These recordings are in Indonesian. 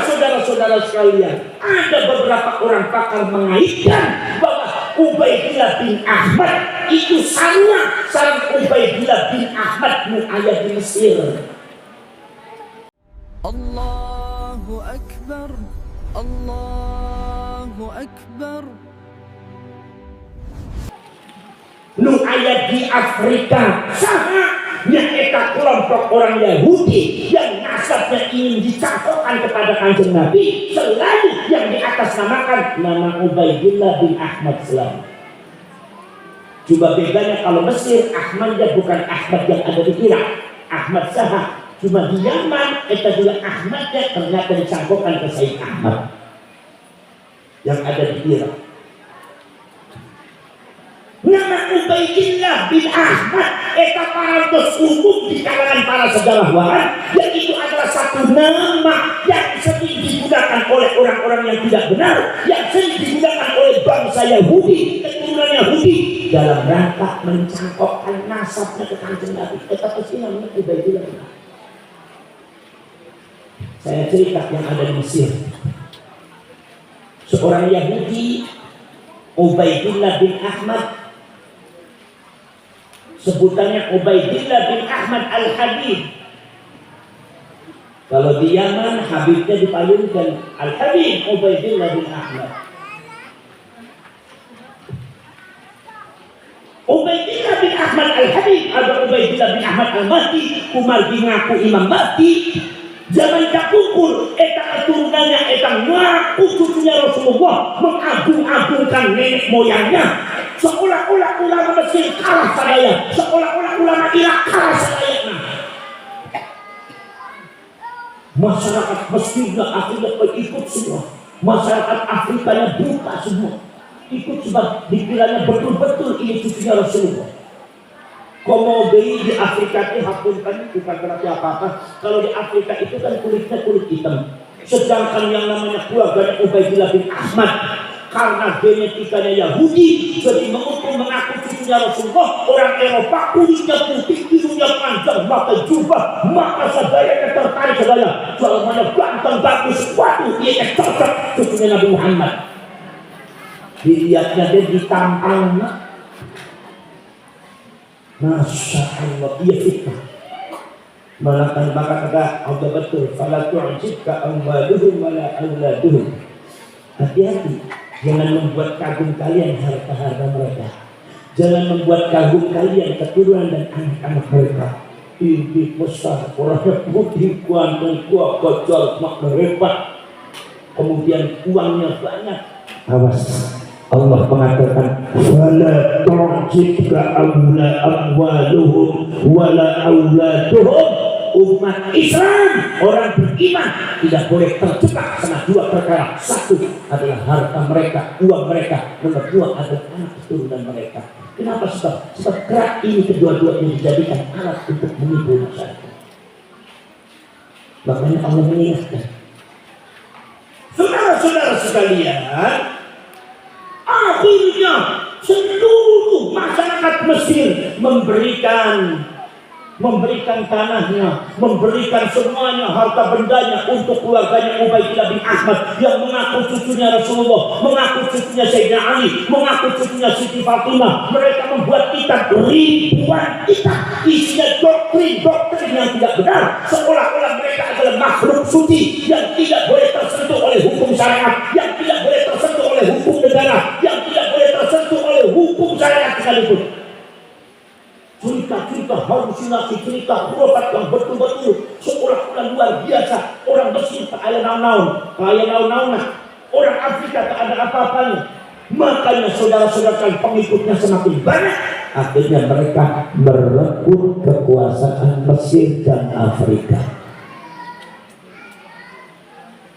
saudara-saudara sekalian, ada beberapa orang pakar mengaitkan bahwa Ubaidillah bin Ahmad itu sama sareng Ubaidillah bin Ahmad nu aya di Mesir. Allahu Akbar, Allahu Akbar. Nu aya di Afrika sama eta kelompok orang Yahudi yang nasabnya ingin dicangkokkan kepada Kanjeng Nabi, selalu yang diatasnamakan nama Ubaidillah bin Ahmad selalu. Coba bedanya kalau Mesir, Ahmadnya bukan Ahmad yang ada di Irak, Ahmad Sahah. Cuma di Yaman, eta juga Ahmadnya ternyata dicangkokkan ke Sayyid Ahmad yang ada di Irak. Nama Ubaidillah bin Ahmad eta parantos umum di kalangan para sejarawan, yang itu adalah satu nama yang sering digunakan oleh orang-orang yang tidak benar, yang sering digunakan oleh bangsa Yahudi, keturunan Yahudi dalam rangka mencangkokkan nasabnya ke Kanjeng Nabi. Eta pasti namanya Ubaidillah bin Ahmad. Saya cerita yang ada di Mesir. Seorang Yahudi Ubaidillah bin Ahmad, sebutannya Ubaidillah bin Ahmad Al-Habib. Kalau di Yaman Habibnya dipalingkan Al-Habib Ubaidillah bin Ahmad. Ubaidillah bin Ahmad Al-Habib atau Ubaidillah bin Ahmad Al-Mahdi, Umar bin ngaku Imam Mahdi. Zaman kapungkur eta keturunannya eta ngaku cucunya Rasulullah, mengagung-agungkan nenek moyangnya, seolah-olah ulama Mesir kalah sadaya, seolah-olah ulama Irak kalah sadaya. Masyarakat Mesirnya akhirnya ikut semua, masyarakat Afrikanya buka semua, ikut sebab dikiranya betul-betul ini cucunya Rasulullah. Komo di Afrika itu hakun kan bukan berarti apa-apa. Kalau di Afrika itu kan kulitnya kulit hitam. Sedangkan yang namanya keluarganya Ubaidillah bin Ahmad, karena genetikanya Yahudi, jadi mengaku cucunya Rasulullah, orang Eropa kulitnya putih, hidungnya panjang, maka jubah, maka sadayanya tertarik sadaya. Jalannya ganteng bagus, waduh dia cocok cucunya Nabi Muhammad. Dilihatnya dia ditampang. Masya Allah, iya fitnah. Malahkan maka kata Allah betul, fala tu'jibka amwaluhum wala auladuhum. Hati-hati, jangan membuat kagum kalian harta-harta mereka. Jangan membuat kagum kalian keturunan dan anak-anak mereka. Ini besar, orangnya putih, ganteng, kuat, kocor, makna hebat. Kemudian uangnya banyak. Awas. Allah mengatakan wala tu'jibka amwaluhum wala auladuhum. Umat Islam, orang beriman tidak boleh terjebak sama dua perkara. Satu adalah harta mereka, uang mereka. Nomor dua adalah anak keturunan mereka. Kenapa? Sebab gerak ini kedua-duanya dijadikan alat untuk menipu masyarakat. Makanya Allah mengingatkan. Saudara-saudara sekalian, akhirnya seluruh masyarakat Mesir memberikan tanahnya, memberikan semuanya harta bendanya untuk keluarganya Ubaidillah bin Ahmad yang mengaku cucunya Rasulullah, mengaku cucunya Sayyidina Ali, mengaku cucunya Siti Fatimah. Mereka membuat kitab ribuan kitab, isinya doktrin yang tidak benar, seolah-olah mereka adalah makhluk suci yang tidak boleh tersentuh oleh hukum syariat, yang tidak boleh tersentuh oleh hukum negara, yang tidak boleh tersentuh oleh hukum syariat sekalipun. Cerita-cerita halusinasi, cerita khurafat yang betul-betul seolah-olah luar biasa. Orang Mesir tak ada naon-naon, orang Afrika tak ada apa-apanya. Makanya saudara-saudara pengikutnya semakin banyak. Akhirnya mereka merebut kekuasaan Mesir dan Afrika.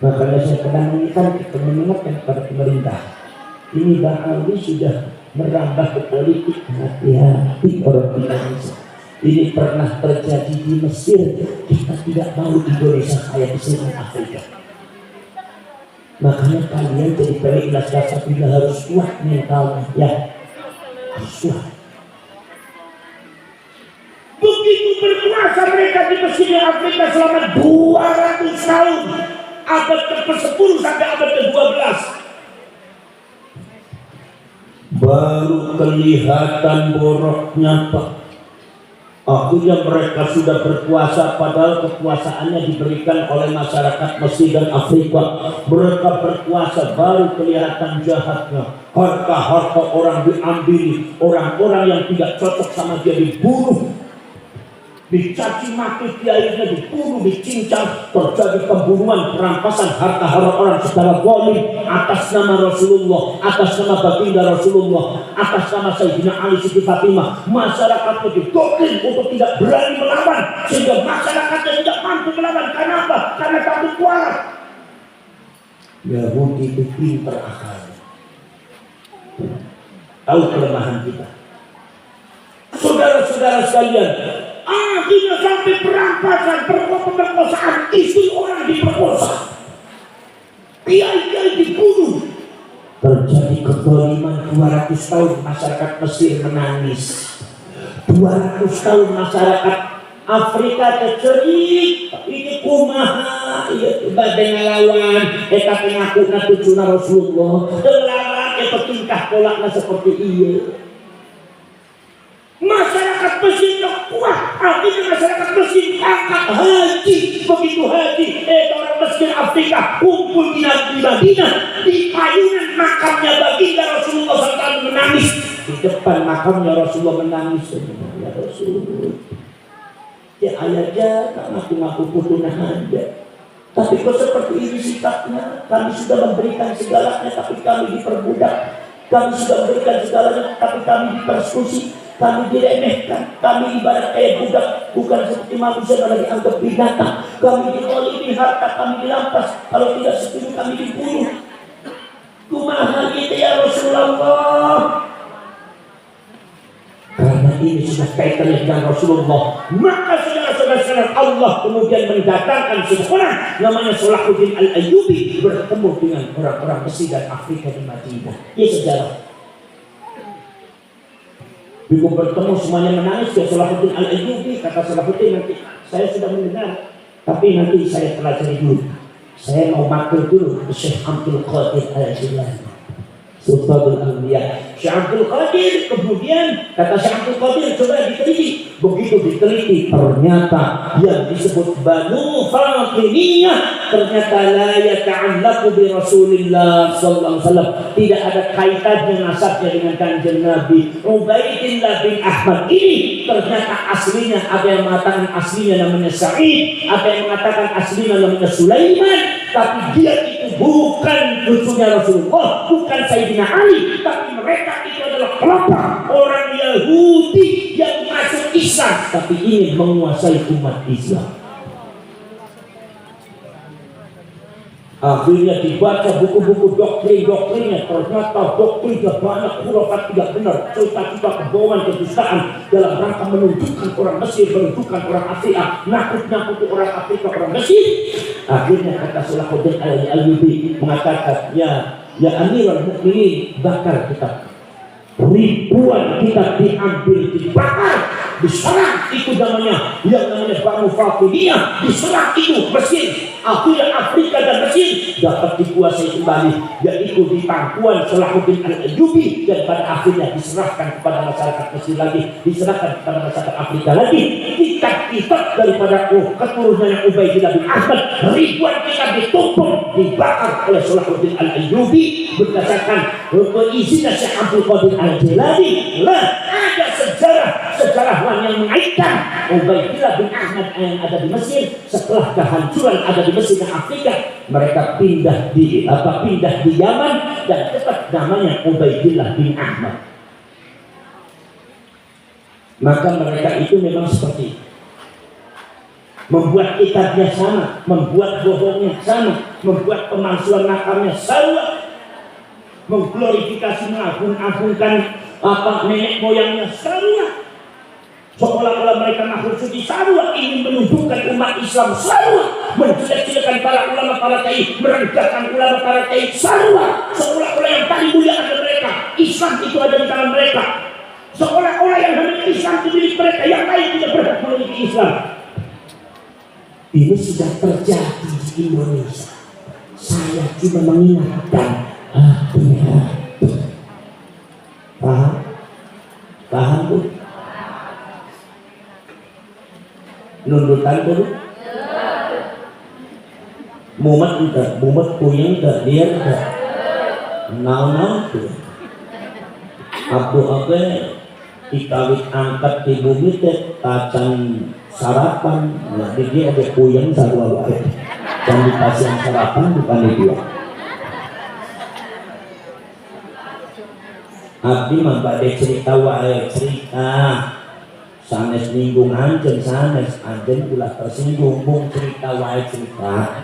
Makanya saya pernah mengingatkan kepada pemerintah, ini Bang Ali sudah merambah ke politik, hati-hati orang Indonesia. Ini pernah terjadi di Mesir, kita tidak mau Indonesia kayak di seluruh Afrika. Makanya kalian jadi ikhlas bila harus kuat mentalnya, ya harus kuat. Begitu berkuasa mereka di Mesir dan Afrika selama 200 tahun. abad ke-10 sampai abad ke-12. Baru kelihatan boroknya, Pak. Akhirnya mereka sudah berkuasa, padahal kekuasaannya diberikan oleh masyarakat Mesir dan Afrika. Mereka berkuasa, baru kelihatan jahatnya. Harta-harta orang diambil, orang-orang yang tidak cocok sama dia dibunuh, dicaci maki, kiainya dibunuh, dicincang, terjadi pembunuhan, perampasan harta-harta orang secara zalim atas nama Rasulullah, atas nama baginda Rasulullah, atas nama Sayyidina Ali Siti Fatimah. Masyarakatnya didoktrin untuk tidak berani melawan, sehingga masyarakatnya tidak mampu melawan. Karena apa? Karena takut kualat. Yahudi itu pintar akalnya, tahu kelemahan kita. Saudara-saudara sekalian, akhirnya sampai perampasan, pemerkosaan, istri orang diperkosa, kiai-kiai dibunuh. Terjadi kezaliman 200 tahun masyarakat Mesir menangis. 200 tahun masyarakat Afrika tercerit, ini kumaha, ya badai ngelawan, eta pengaku tujuna Rasulullah, ngelawan eta tingkah polakna seperti iya. Masyarakat Mesir yang kuat, akhirnya masyarakat Mesir angkat haji. Begitu haji, orang Mesir Afrika kumpul di Madinah, di payungan makamnya baginda Rasulullah SAW menangis. Di depan makamnya Rasulullah menangis. Ya Rasulullah, ya ayahnya tak ngaku-ngaku putunah aja. Tapi kok seperti ini sikapnya? Kami sudah memberikan segalanya, tapi kami diperbudak. Kami sudah memberikan segalanya, tapi kami dipersekusi. Kami diremehkan, kami ibarat kayak budak, bukan seperti manusia kalau dianggap binatang. Kami dizalimi, harta kami dirampas, kalau tidak setuju kami dibunuh. Kumaha gitu ya Rasulullah. Karena ini sudah kaitannya dengan Rasulullah, maka saudara-saudara Allah kemudian mendatangkan seseorang namanya Salahuddin Al-Ayyubi bertemu dengan orang-orang Mesir dan Afrika di Madinah. Ini sejarah. Begitu bertemu semuanya menangis. Ya Salahuddin Al-Ayyubi, kata Salahuddin, nanti saya sudah mendengar, tapi nanti saya pelajari dulu. Saya mau makan dulu ke Syekh Abdul Qadir Al-Jilani, Sultanul Anbiya. Syekh Abdul Qadir, kemudian kata Syekh Abdul Qadir, coba diteliti. Begitu diteliti, ternyata yang disebut Banu Fatimiyah ternyata la yata'allaqu bi Rasulillah sallallahu alaihi wasallam, tidak ada kaitannya nasabnya dengan kanjeng Nabi. Ubaidillah bin Ahmad ini ternyata aslinya, ada yang mengatakan aslinya namanya Sa'id, ada yang mengatakan aslinya namanya Sulaiman, tapi dia itu bukan cucunya Rasulullah, bukan Sayyidina Ali, tapi mereka itu adalah kelompok orang Yahudi yang masuk Islam tapi ingin menguasai umat Islam. Akhirnya dibaca buku-buku doktrinnya, ternyata doktrinnya banyak khurafat tidak benar, cerita-cerita kebohongan, kedustaan dalam rangka menunjukkan orang Mesir, menunjukkan orang Afrika, nakut-nakuti orang Afrika, orang Mesir. Akhirnya kata Salahuddin Al-Ayyubi mengatakan, ya Amirul Mukminin, bakar kitab. Ribuan kitab diambil, dibakar, diserang. Itu namanya, yang namanya Banu Fatimiyah, diserang itu Mesir. Akhirnya Afrika dan Mesir dapat dikuasai kembali, yaitu di pangkuan Salahuddin Al-Ayyubi, dan pada akhirnya diserahkan kepada masyarakat Mesir lagi, diserahkan kepada masyarakat Afrika lagi. Kitab-kitab daripada keturunannya Ubaidillah bin Ahmad, ribuan kitab ditumpuk, dibakar oleh Salahuddin Al-Ayyubi berdasarkan izinnya Syekh Abdul Qadir Al-Jilani. Lah, ada sejarawan yang mengaitkan Ubaidillah bin Ahmad yang ada di Mesir setelah kehancuran ada di Mesir dan Afrika, mereka pindah di Yaman dan tetap namanya Ubaidillah bin Ahmad. Maka mereka itu memang seperti membuat kitabnya sama, membuat bohongnya sama, membuat pemalsuan nakalnya sama, mengglorifikasi, mengagung-agungkan nenek moyangnya sama, seolah-olah mereka makhluk suci sama, ingin menunjukkan umat Islam sama, menjelek-jelekan para ulama, para kiai, merendahkan ulama, para kiai sama, seolah-olah yang paling mulia adalah mereka, Islam itu ada di tangan mereka, seolah-olah yang namanya Islam itu milik mereka, yang lain tidak berhak memiliki Islam. Ini sudah terjadi di Indonesia. saya cuma mengingatkan hati-hati. Paham? Paham Bu? Nundutan dulu. Mumet enggak, mumet puyeng enggak, dia enggak. Nau tuh. Abu ikawit angkat di bumi teh kacang sarapan, jadi dia ada puyeng sarua wae. Dan dikasih yang sarapan bukan dia. Abdi mah bade cerita wae cerita. Sanes ninggung anjen sanes anjen ulah tersinggung mung cerita wae cerita.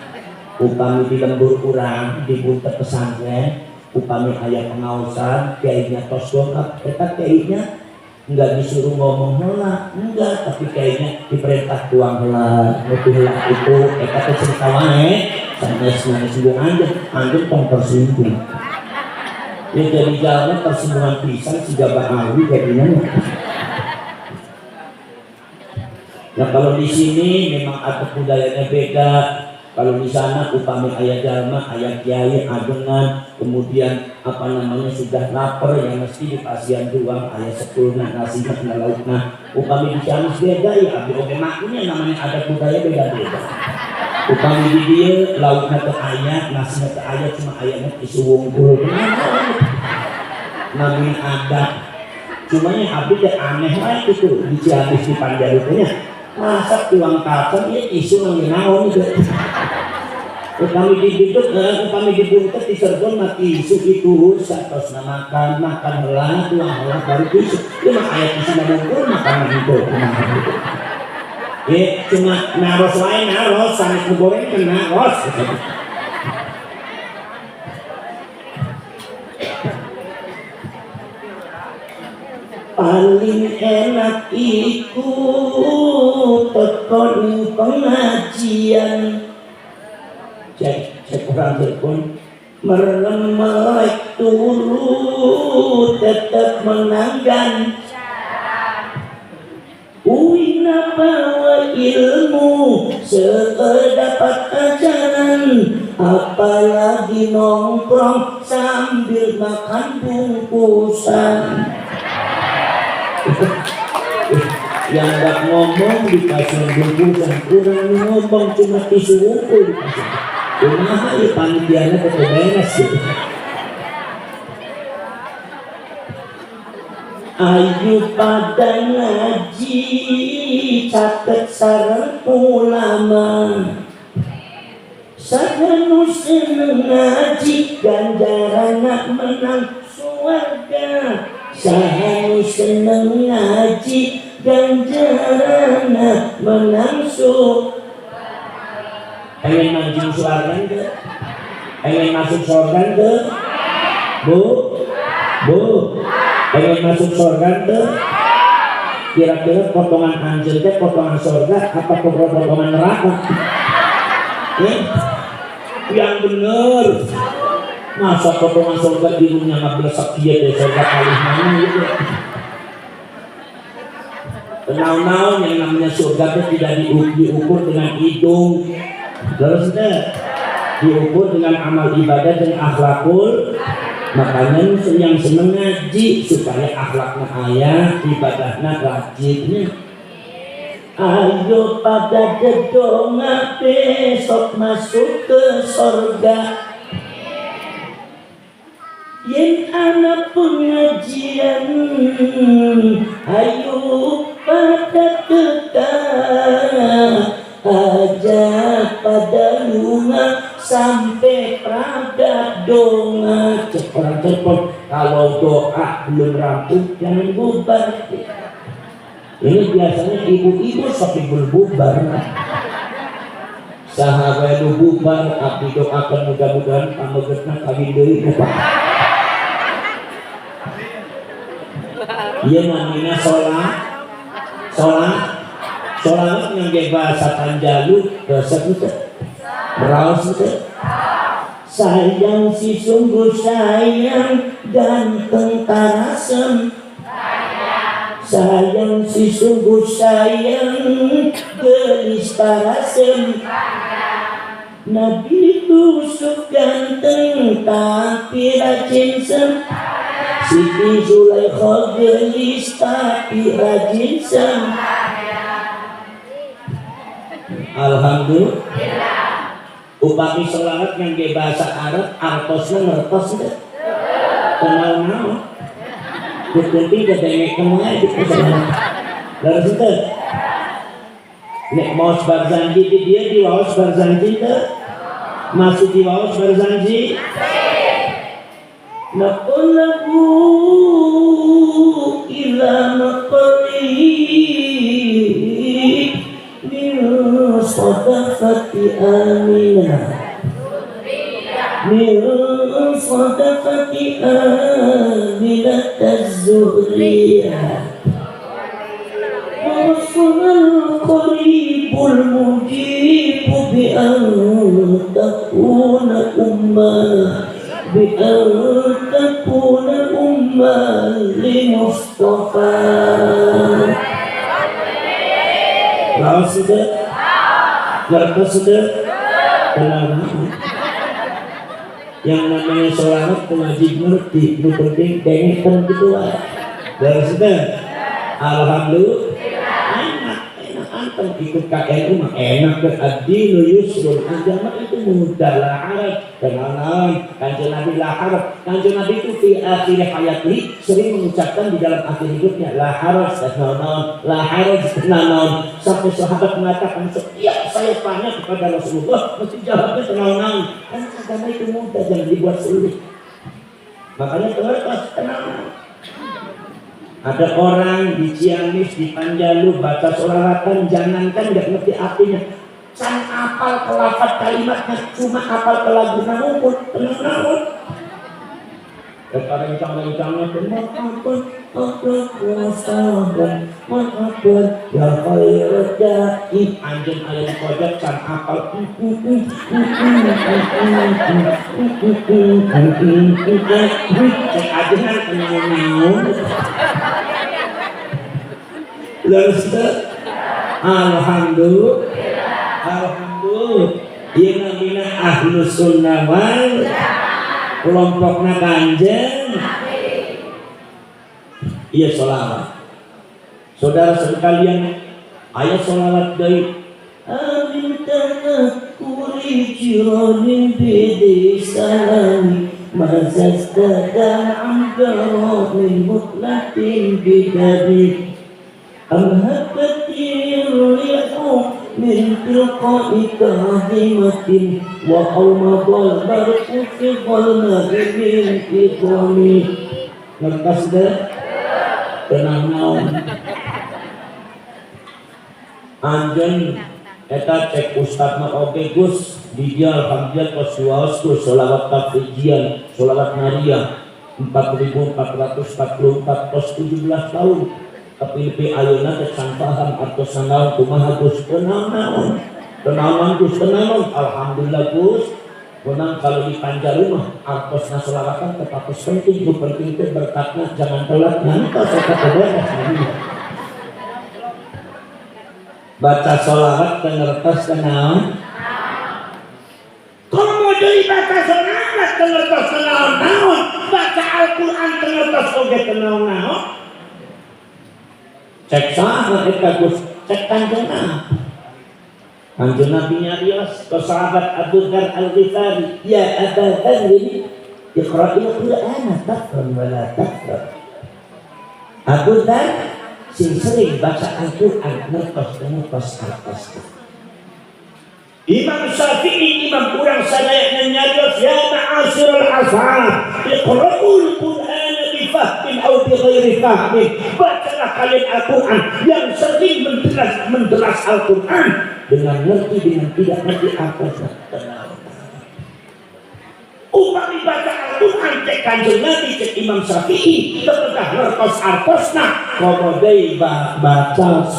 Upami di lembur kurang di buntet pesantren, upami ayah pengawasan kiainya tos dongkap, kita kiainya enggak disuruh ngomong heula, enggak, tapi kiainya diperintah tuang heula, nutuh heula itu, kita cerita wae, sanes singgung anjen tong tersinggung. Ya jadi jalan tersinggungan pisan si jabah ahli jadinya. Nah kalau di sini memang ada budayanya beda. Kalau di sana upami ayah jalma, ayah kiai, adengan, kemudian apa namanya sudah lapar yang mesti dipasian doang, ayah sepulna, nasinya, laukna. Upami di sana beda ya, abdi oke maknya namanya ada budaya beda-beda. Upami di dia laukna ke ayah, nasinya ke ayah, cuma ayahnya isuwung dulu. Namanya adat. Cuma yang abdi aneh lah itu di Ciamis di Panjalunya. Masak tuang kacang ya isu mengenal gitu. Kami dibiduk, kami dibuntet di Cirebon mati isu itu saat makan helah tuang helah baru isu. Itu mah ayat isu nabungkul makan itu. Ya cuma naros lain naros, sanes ngegoreng kan naros. Paling enak iku tekon pengajian. Cek orang telepon merem melek turu tetap menanggan. Uina bawa ilmu sedapat ajaran, apalagi nongkrong sambil makan bungkusan. Yang gak ngomong dikasih bungkusan, kurang ngomong cuma tisu wungkul dikasih. Kumaha ya panitianya keberes gitu. Ayo pada ngaji catet sareng ulama, sadanu seneng ngaji ganjaran menang surga. Sahanu seneng ngaji ganjaran menang surga. Pengen mancing surga ke? Pengen masuk surga ke? Bu? Pengen masuk surga ke? Kira-kira potongan anjir ke potongan surga apa potongan neraka? Yang bener. Masa potongan surga di dunia ngablesak dia dari surga kali mana gitu. Kenal-nal yang namanya surga itu tidak diukur dengan hidung, terus diukur dengan amal ibadah dan akhlakul. Makanya yang seneng ngaji supaya akhlaknya ayah, ibadahnya rajinnya. Ayo pada dedonga besok masuk ke surga. Yen anak pengajian, ayo pada tetap aja pada lunga sampai pada donga. Cepet-cepet kalau doa belum rampung jangan bubar. Ini biasanya ibu-ibu sampai berbubar. Sahabat bubar, abdi doakan mudah-mudahan pamegetna kawin deui Pak. Iya namanya sholat yang kayak bahasa Panjalu bahasa itu raus itu sayang si sungguh sayang ganteng tarasem, sayang si sungguh sayang gelis tarasem. Nabi Yusuf tapi rajin sembahyang. Siti Zulaikha gelis tapi rajin sembahyang. Alhamdulillah. Upami sholawat yang di bahasa Arab artosnya ngertos deh. Kenal naon. Penting kadang kenal di kesana. Lalu sudah. Nek maus Barzanji dia di waos Barzanji ke? Masih di waos Barzanji? Naqlabu ila naqli min sadafati aminah min sadafati aminah az-zuhriyah القريب المجيب بأن تكون أمة لمصطفى. Lalu sudah, ngerti sudah, kenapa? Yang namanya sholawat wajib ngerti, itu penting, kayaknya gitu lah. Lalu sudah, alhamdulillah. Antum ikut KNU mah enak ke ad-dinu yusrun, agama itu mudah, la haraj. Kenal Kanjeng Nabi la haraj. Kanjeng Nabi itu di akhir hayati sering mengucapkan di dalam akhir hidupnya la haraj naon, la haraj naon. Sampai sahabat mengatakan setiap saya tanya kepada Rasulullah mesti jawabnya naon. Kan agama itu mudah, jangan dibuat sulit. Makanya terus kenal. Ada orang di Ciamis, di Panjalu baca sholawatan, jangankan nggak ngerti artinya, can apal kelafat kalimatnya, cuma apal ke lagu namun tenang. Rencang-rencangnya maafkan, maafkan, ya khairat da'i. Anjing ayam kojak can apal. Cek ajengan tenang. Lalu sudah, alhamdulillah, ia namanya ahlus sunnah wal kelompoknya Kanjeng. Iya sholawat. Saudara sekalian, ayat sholawat dari amin tanakuri jiranin bidi salami mazastada amdara min mutlatin bidadi amhabatir rihu min tilqa'i kahimatin wa awmadal barku fi dhalmati min idhami. Ngertas dah? Tenang naon anjen eta cek ustadna oge Gus dijal hamdiat kos waos Gus sholawat tafrijian sholawat nariyah 4444 kos 17 tahun tapi ayeuna teh sampaham artos sanaon kumaha Gus tenang Gus alhamdulillah Gus menang kalau di Panjalu mah artosna sholawatan tetapi penting itu penting itu berkatnya jangan telat ngantos kata beres baca sholawat tengertos kenaon komo deui baca sholawat tengertos kenaon naon baca Al-Qur'an tengertos oge kenaon naon cek saha eta Gus cek kanjengna Kanjeng Nabi nyarios ke sahabat Abu Dzar Al-Ghifari, ya Aba Dzar iqra'il Qur'ana tafran wa la tafran. Abu Dzar sering baca Al-Qur'an ngertos. Imam Syafi'i imam kurang sadayana nyarios ya ma'asyiral ashab iqra'ul Qur'ana bi fahmin aw bi ghairi fahmin. Bacalah kalian Al-Qur'an yang sering menderas Al-Qur'an dengan ngerti dengan tidak ngerti apa saja. Upami baca Al-Qur'an cek Kanjeng Nabi cek Imam Syafi'i ketika ngertos artosna komodai baca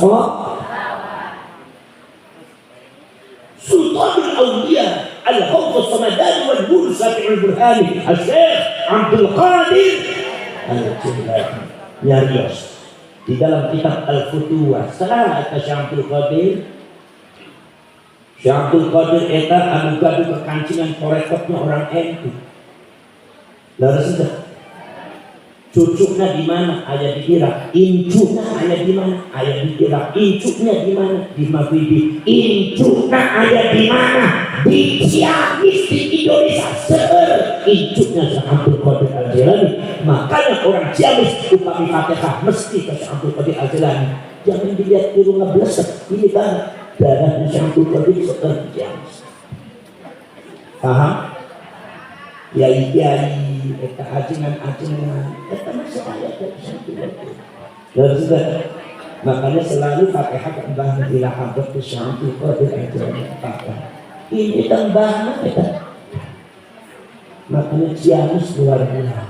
Sultanul Awliya Al-Hawth As-Samadani wal Nur Syafi'ul Burhani Al-Syekh Abdul Qadir Al-Jilani nyarios di dalam kitab Al-Futuwah salah Syekh Abdul Qadir Syekh Abdul Qadir eta anu gaduh kekancingan korekotnya orang NU Lalu sudah cucuknya di mana? Ayah di Irak. Incunya ayah di mana? Ayah di Irak. Incunya di mana? Di Maghribi. Incunya ayah di mana? Di Ciamis di Indonesia. Incunya Syekh Abdul Qadir Al-Jilani. Makanya orang Ciamis upami Fatihah mesti ke Syekh Abdul Qadir Al-Jilani. Jangan dilihat turun ngebleset. Ini darahnya Syekh Abdul Qadir setelah Ciamis. Paham? Kiai-kiai, kita ajengan-ajengan, kita masih ayat dari Syekh Abdul Qadir. Dan sudah, makanya selalu Fatihah tambah bila habis ke Syekh Abdul Qadir Al-Jilani. Ini tambah kita. Makanya Ciamis luar biasa.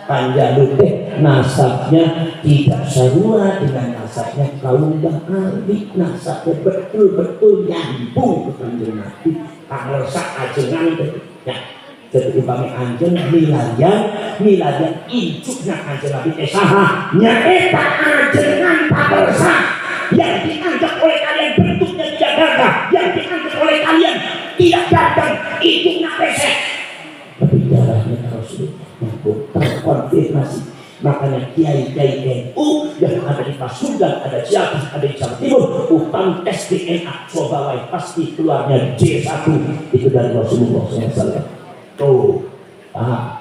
Panjalu nasabnya tidak sarua dengan nasabnya kaum Ali. Nasabnya betul-betul nyambung ke Kanjeng Nabi. Kalau sak ajengan ya. Jadi umpami anjing milayan incuknya Kanjeng Nabi saha nyaeta ajengan pakersa yang dianggap oleh kalian bentuknya tidak gagah, yang dianggap oleh kalian tidak gagah, incuknya pesek. Tapi darahnya Rasulullah terkonfirmasi. Makanya kiai-kiai NU yang ada di Pasundan, ada Ciamis, ada di Jawa Timur, upam tes DNA coba pasti keluarnya J1 itu dari Rasulullah SAW. Tuh, paham?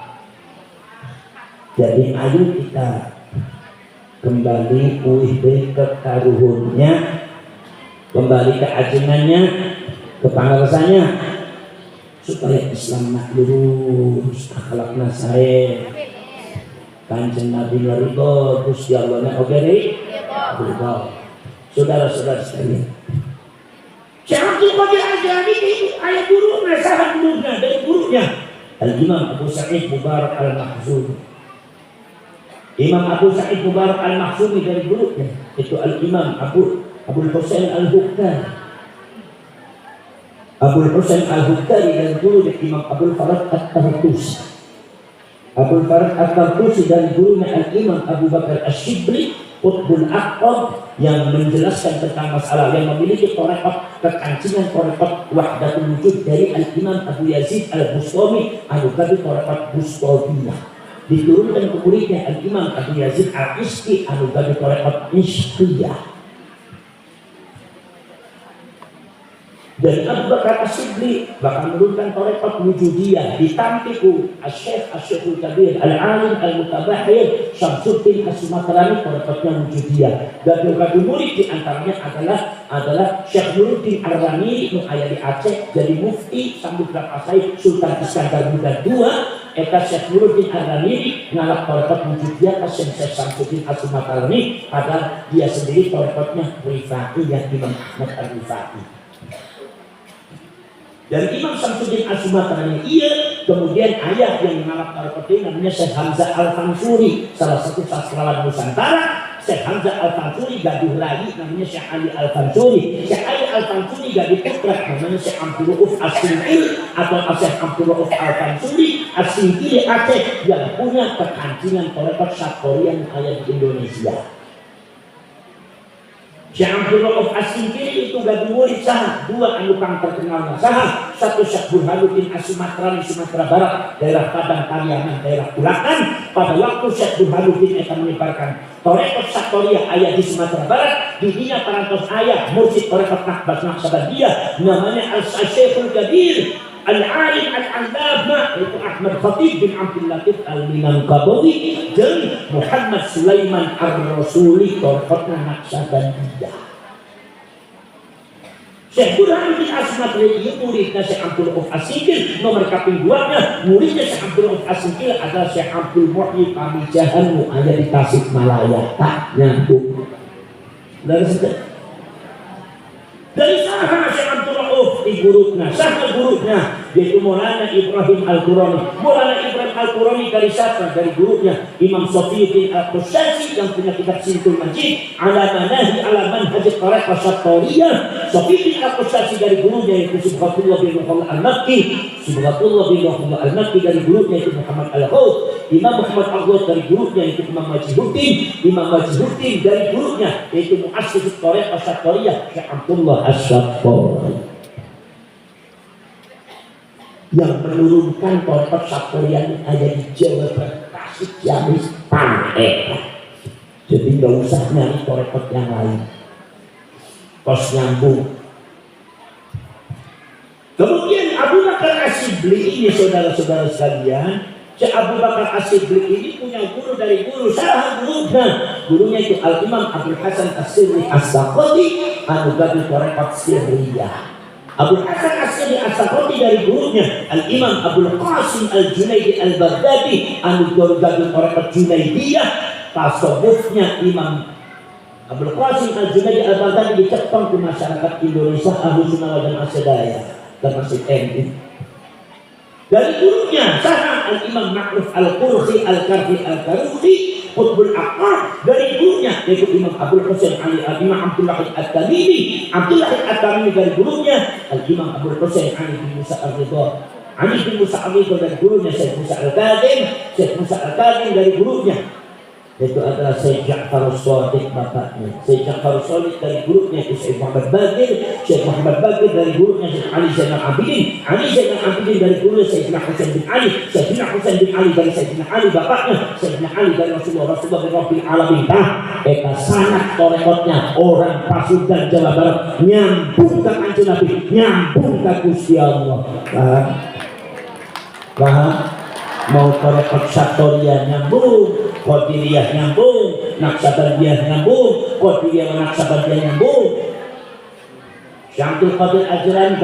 Jadi ayo kita kembali ke karuhunnya, kembali ke ajengannya, ke pangarsanya, supaya Islam nak lurus, akhlaknya saya, Kanjeng Nabi ridho, Gusti Allahnya oke deh, ridho. Saudara-saudara sekalian, Syekh Abdul Qadir Al-Jilani itu ayah gurunya, sahabat gurunya, dari gurunya Al-Imam Abu Sa'id Mubarak Al-Makhzumi. Imam Abu Sa'id Mubarak Al-Makhzumi dari gurunya itu Al-Imam Abul Husain Al-Hukkari. Abul Husain Al-Hukkari dari gurunya Imam Abul Farad At-Tartusi. Abul Farad At-Tartusi dari gurunya Al-Imam Abu Bakar Asy-Syibli Qutbul Aqtab yang menjelaskan tentang masalah yang memiliki tarekat kekancingan tarekat Wahdatul Wujud dari Al-Imam Abu Yazid Al-Bustami Al-Qabi tarekat Bustamiyah, diturunkan ke muridnya Al-Imam Abu Yazid Al-Isti Al-Qabi tarekat Ishtiyah. Dan Abu Bakar Asy-Syibli bakal menurunkan tarekat Wujudiyah ditampiku Asy-Syekhul Kabir Al-Alim Al-Mutabahir Syamsuddin As-Sumatrani tarekatnya Wujudiyah. Dan beberapa murid di antaranya adalah Syekh Nuruddin Ar-Ramili yang ada di Aceh jadi mufti Samudra Pasai Sultan Iskandar Muda II. Eka Syekh Nuruddin Ar-Ramili ngalap tarekat Wujudiyah ke Syekh Syamsuddin As-Sumatrani, padahal dia sendiri tarekatnya Rifai yang Imam Ahmad Ar-Rifai. Dan Imam Syamsuddin As-Sumatrani kemudian ayah yang mengalap tarekat ini namanya Syekh Hamzah Al-Fansuri, salah satu sastrawan Nusantara. Syekh Hamzah Al-Fansuri gaduh lagi namanya Syekh Ali Al-Fansuri. Syekh Ali Al-Fansuri gaduh putra namanya Syekh Abdul Rauf As-Singkil atau Syekh Abdul Rauf Al-Fansuri As-Singkil Aceh yang punya kekancingan tarekat Syakori yang ada di Indonesia. Syekh Abdul Rauf As-Singkil itu gaduh murid saha dua anu kang terkenalnya saha, satu Syekh Burhanuddin As-Sumatrani Sumatera Barat daerah Padang Pariaman daerah Kulakan. Pada waktu Syekh Burhanuddin akan menyebarkan tarekat Syakoriah ayah di Sumatera Barat, didinya parantos ayah mursyid tarekat Naqbah Naqsyabandiyah namanya Al-Syekhul Kabir Al-Alim Al-Allama itu Ahmad Khatib bin Abdul Latif Al-Minangkabawi dan Muhammad Sulaiman Ar-Rasuli tarekatnya Naqsyabandiyah. Syekh Burhanuddin As-Sumatri itu muridnya Syekh Abdul Rauf As-Singkil, nomor kaping 2-nya muridnya Syekh Abdul Rauf As-Singkil adalah Syekh Abdul Muhyi Pamijahan ada di Tasikmalaya. Tak nyambung. Dari sana Syekh Abdul Rauf di gurunya, sama gurunya yaitu Maulana Ibrahim Al-Qurani. Maulana Ibrahim Al-Qurani dari siapa? Dari gurunya Imam Sofiyuddin Al-Qushaisi yang punya kitab Sintul Majid ala manahi ala manhaj tarekat Syakiriyah. Sofiyuddin Al-Qushaisi dari gurunya yaitu Subhatullah bin Muhammad Al-Makki. Subhatullah bin Muhammad Al-Makki dari gurunya yaitu Muhammad Al-Hawd. Imam Muhammad Al-Hawd dari gurunya yaitu Imam Majhuddin. Imam Majhuddin dari gurunya yaitu Muassis tarekat Syakiriyah Syekh Abdullah As-Syakir. yang menurunkan torped Saptorian ada di Jawa Barat, Tasik, Ciamis, Pantai. Jadi nggak usah nyari torped yang lain, kos nyambung. Kemudian Abu Bakar As-Siddiq ini, saudara-saudara sekalian, Syekh Abu Bakar As-Siddiq ini punya guru dari guru salah gurunya itu Al-Imam Abdul Hasan As-Sirri As-Saqati anu gadu torepot Sirriyah. Abdul Hasan As-Sirri As-Saqati dari gurunya Al-Imam Abdul Qasim Al-Junaidi Al-Baghdadi anu gadu torepot Junaidiyah. Tasawufnya Imam Abdul Qasim Al-Junaidi Al-Baghdadi dicekton ke masyarakat Indonesia Ahlussunnah wal Jamaah sedaya termasuk NU. Dari gurunya Saham Al-Imam Ma'ruf Al-Qurhi Al-Karfi Al-Karuhi Qutbul Aqar. Dari gurunya yaitu Imam Abdul Husain Ali Al-Imam Abdullah At-Tamimi. Abdullah At-Tamimi dari gurunya Al-Imam Abdul Husain Ali bin Musa Al-Ridha. Ali bin Musa Al-Ridha dari gurunya Syekh Musa Al-Kadzim. Syekh Musa Al-Kadzim dari gurunya itu adalah Syekh Ja'far As-Shadiq bapaknya. Syekh Ja'far As-Shadiq dari gurunya itu Syekh Muhammad Baqir. Syekh Muhammad Baqir dari gurunya Syekh Ali Zainal Abidin. Ali Zainal Abidin dari gurunya Sayyidina Husain bin Ali. Sayyidina Husain bin Ali dari Sayyidina Ali bapaknya. Sayyidina Ali dari Rasulullah bin Rabbil Alamin. Eta sangat torekotnya orang Pasundan Jawa Barat nyambung ke Kanjeng Nabi, nyambung ke Gusti Allah. Paham? Mau torekot Saptorian nyambung, Qadiriyah nyambung, Naqsabandiyah nyambung, Qadiriyah Naqsabandiyah nyambung. Syamsul Qadir Ajlan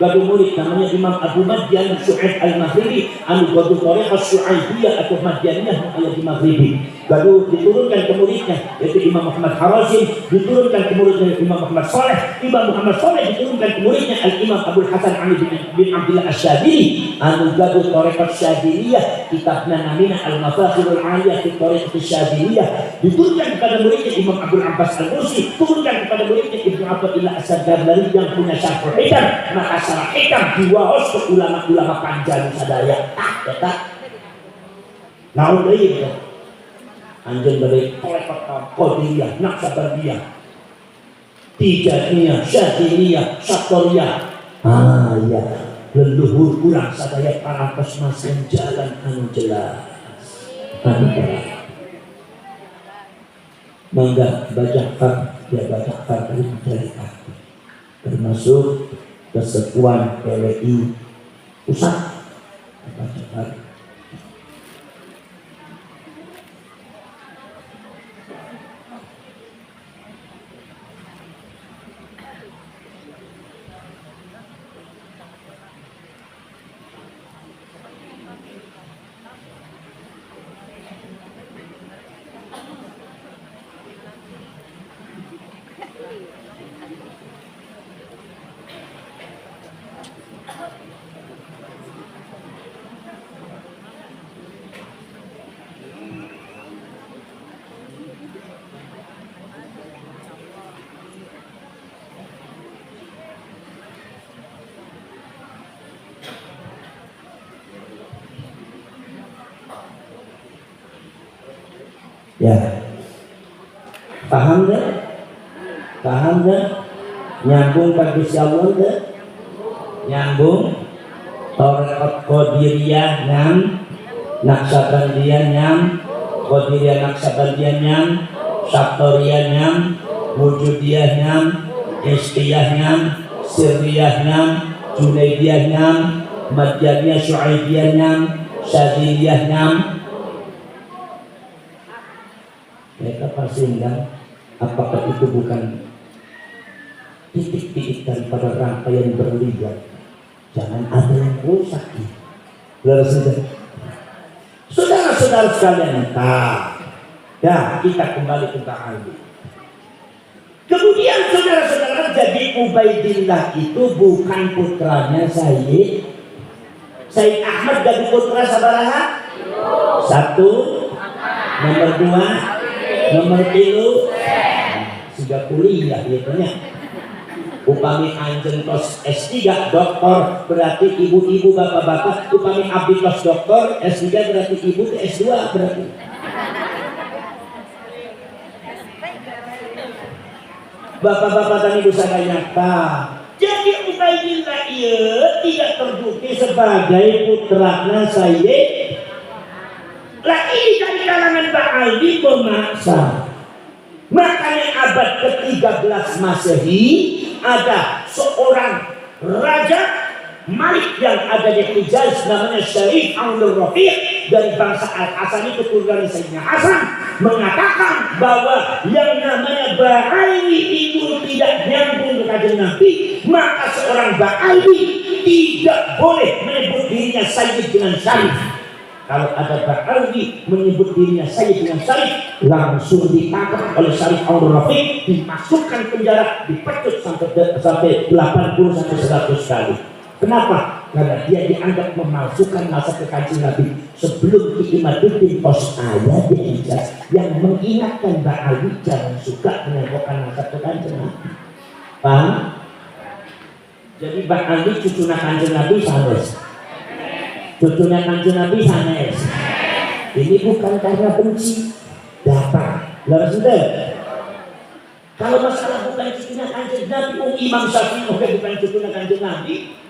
gaduh murid namanya Imam Abu Madyan Syu'aib Al-Maghribi anu gaduh Thariqah Syu'aibiyah atau Madyaniyah ayat di Maghribi. Gaduh diturunkan ke muridnya yaitu Imam Muhammad Harazim, diturunkan ke muridnya Imam Muhammad Saleh. Imam Muhammad Saleh diturunkan ke muridnya Al-Imam Abdul Hasan Ali bin Abdullah Asy-Syadzili anu gaduh Thariqah Syadziliyah, kitabna namina Al-Mafakhirul 'Aliyah fi Thariqah Syadziliyah. Diturunkan kepada muridnya Imam Abdul Abbas Al-Mursi, turunkan kepada muridnya Ibnu Athaillah As-Sagardari yang punya syarhul hikam. Maka syarh hikam diwaos ke ulama-ulama panjang sadaya. Eta naon deui eta? Anjeun bade torekot Qadiriyah, Naqsabandiyah, Tijaniyah, Syadziliyah, Saptoriyah. Ya, leluhur urang sadaya parantos masih jalan anu jelas. Mangga baca dari hati, termasuk Persekutuan PWI Pusat. Baca ya, paham deh? Nyambung ke Gusti Allah deh? Nyambung. Thariqat Qadiriyah nyam, Naqsabandiyah nyam, Qadiriyah Naqsabandiyah nyam, Saptoriyah nyam, Wujudiyah nyam, Istiyah nyam, Sirriyah nyam, Junaidiyah nyam, Madyaniyah Syu'aibiyah nyam, Syadziliyah nyam. Mereka pasti enggak, apakah itu bukan titik-titik daripada rangkaian berlian? Jangan ada yang rusak. Saudara-saudara sekalian, ya kita kembali ke ta'alum. Kemudian saudara-saudara, jadi Ubaidillah itu bukan putranya Sayyid Ahmad dari putra sabaraha? Satu, nomor dua, nomor tilu, sudah kuliah gitu. Upami anjen tos S3 doktor berarti ibu-ibu bapak-bapak, upami abdi tos doktor S3 berarti ibu ke S2 berarti. Bapak-bapak dan ibu sekalian, jadi Ubaidillah dia tidak terbukti sebagai putranya Sayyid. Lah ini dari kalangan Ba'ali memaksa. Makanya abad ke-13 Masehi ada seorang raja Malik yang ada di Hijaz namanya Syarif Abdul Rafiq dari bangsa Al-Hasani keturunan Sayyidina Hasan mengatakan bahwa yang namanya Ba'ali itu tidak nyambung kepada Nabi, maka seorang Ba'ali tidak boleh menyebut dirinya Sayyid dengan Syarif. Kalau ada Ba'ali menyebut dirinya Sayyid dengan Syarif, langsung ditangkap oleh Syarif Abdul Rafiq, dimasukkan penjara, dipecut sampai 80 sampai 100 kali. Kenapa? Karena dia dianggap memalsukan masa kekajian Nabi. Sebelum Imaduddin Qas'aya di Hijaz yang mengingatkan Ba'ali jangan suka menembokkan masa kekajian Nabi. Paham? Jadi Ba'ali cucunya kanjeng Nabi sanes. Cucunya kanjeng Nabi sanes. Ini bukan karena benci, datang. Lalu sudah. Kalau masalah bukan cucunya kanjeng Nabi, Imam Syafi'i bukan cucunya kanjeng Nabi.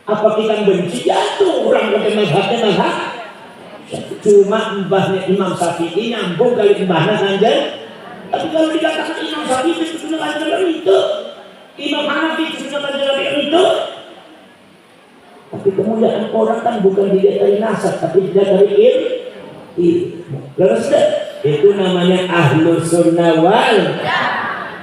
Apa kita benci? Ya tuh orang pakai mazhabnya. Cuma mbahnya Imam Syafi'i nyambung kali mbahnya kanjeng. Tapi kalau dikatakan Imam Syafi'i cucunya kanjeng Nabi itu, Imam Hanafi cucunya kanjeng Nabi itu. Tapi kemuliaan orang kan bukan dilihat dari nasab, tapi dilihat dari ilmu. Lalu sudah, itu namanya Ahlus Sunnah wal.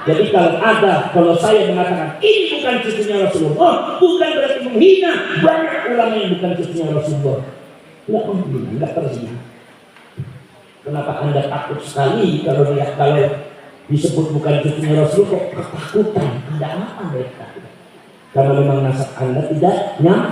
Jadi kalau saya mengatakan ini bukan cucunya Rasulullah, bukan berarti menghina banyak ulama yang bukan cucunya Rasulullah. Enggak menghina, enggak terzina. Kenapa Anda takut sekali kalau disebut bukan cucunya Rasulullah? Ketakutan, tidak apa mereka. Karena memang nasab Anda tidak nyam.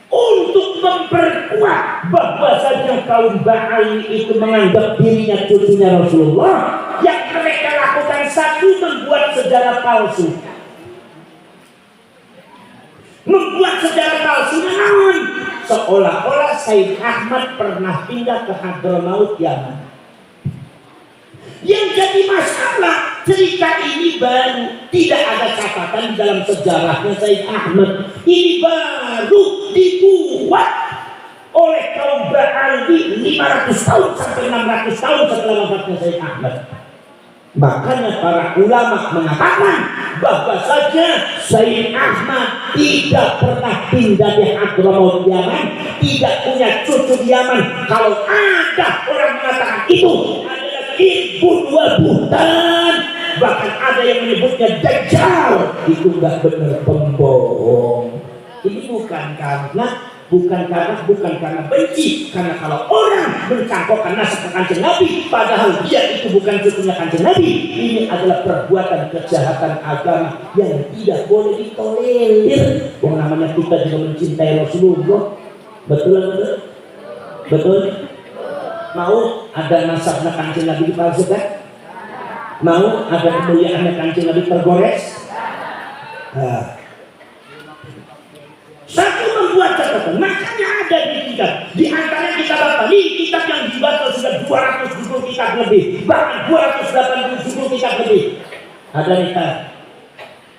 Untuk memperkuat bahwasanya kaum Ba'ali itu menganggap dirinya cucunya Rasulullah, yang mereka lakukan satu membuat sejarah palsu. Membuat sejarah palsu namun seolah-olah Sayyid Ahmad pernah pindah ke Hadramaut Yaman. Yang jadi masalah, cerita ini baru, tidak ada catatan di dalam sejarahnya Sayyid Ahmad. Ini baru dibuat oleh kaum Ba'ali 500 tahun sampai 600 tahun setelah wafatnya Sayyid Ahmad. Makanya para ulama mengatakan bahwasanya Sayyid Ahmad tidak pernah pindah di Hadramaut Yaman, tidak punya cucu di Yaman. Kalau ada orang mengatakan itu ibu dua butan, bahkan ada yang menyebutnya Dajjal, itu enggak benar, pembohong. Ini bukan karena benci, karena kalau orang mencangkokkan nasab kanjeng Nabi padahal dia itu bukan cucunya kanjeng Nabi, ini adalah perbuatan kejahatan agama yang tidak boleh ditolerir. Yang namanya kita juga mencintai Rasulullah, betul. Mau ada nasabnya kanjeng Nabi dipalsukan? Mau ada kemuliaannya kanjeng Nabi tergores? Satu membuat catatan, makanya ada di kitab. Di antara kitab apa? Ini kitab yang dibaca sudah 270 kitab lebih, bahkan 280 kitab lebih. Ada kitab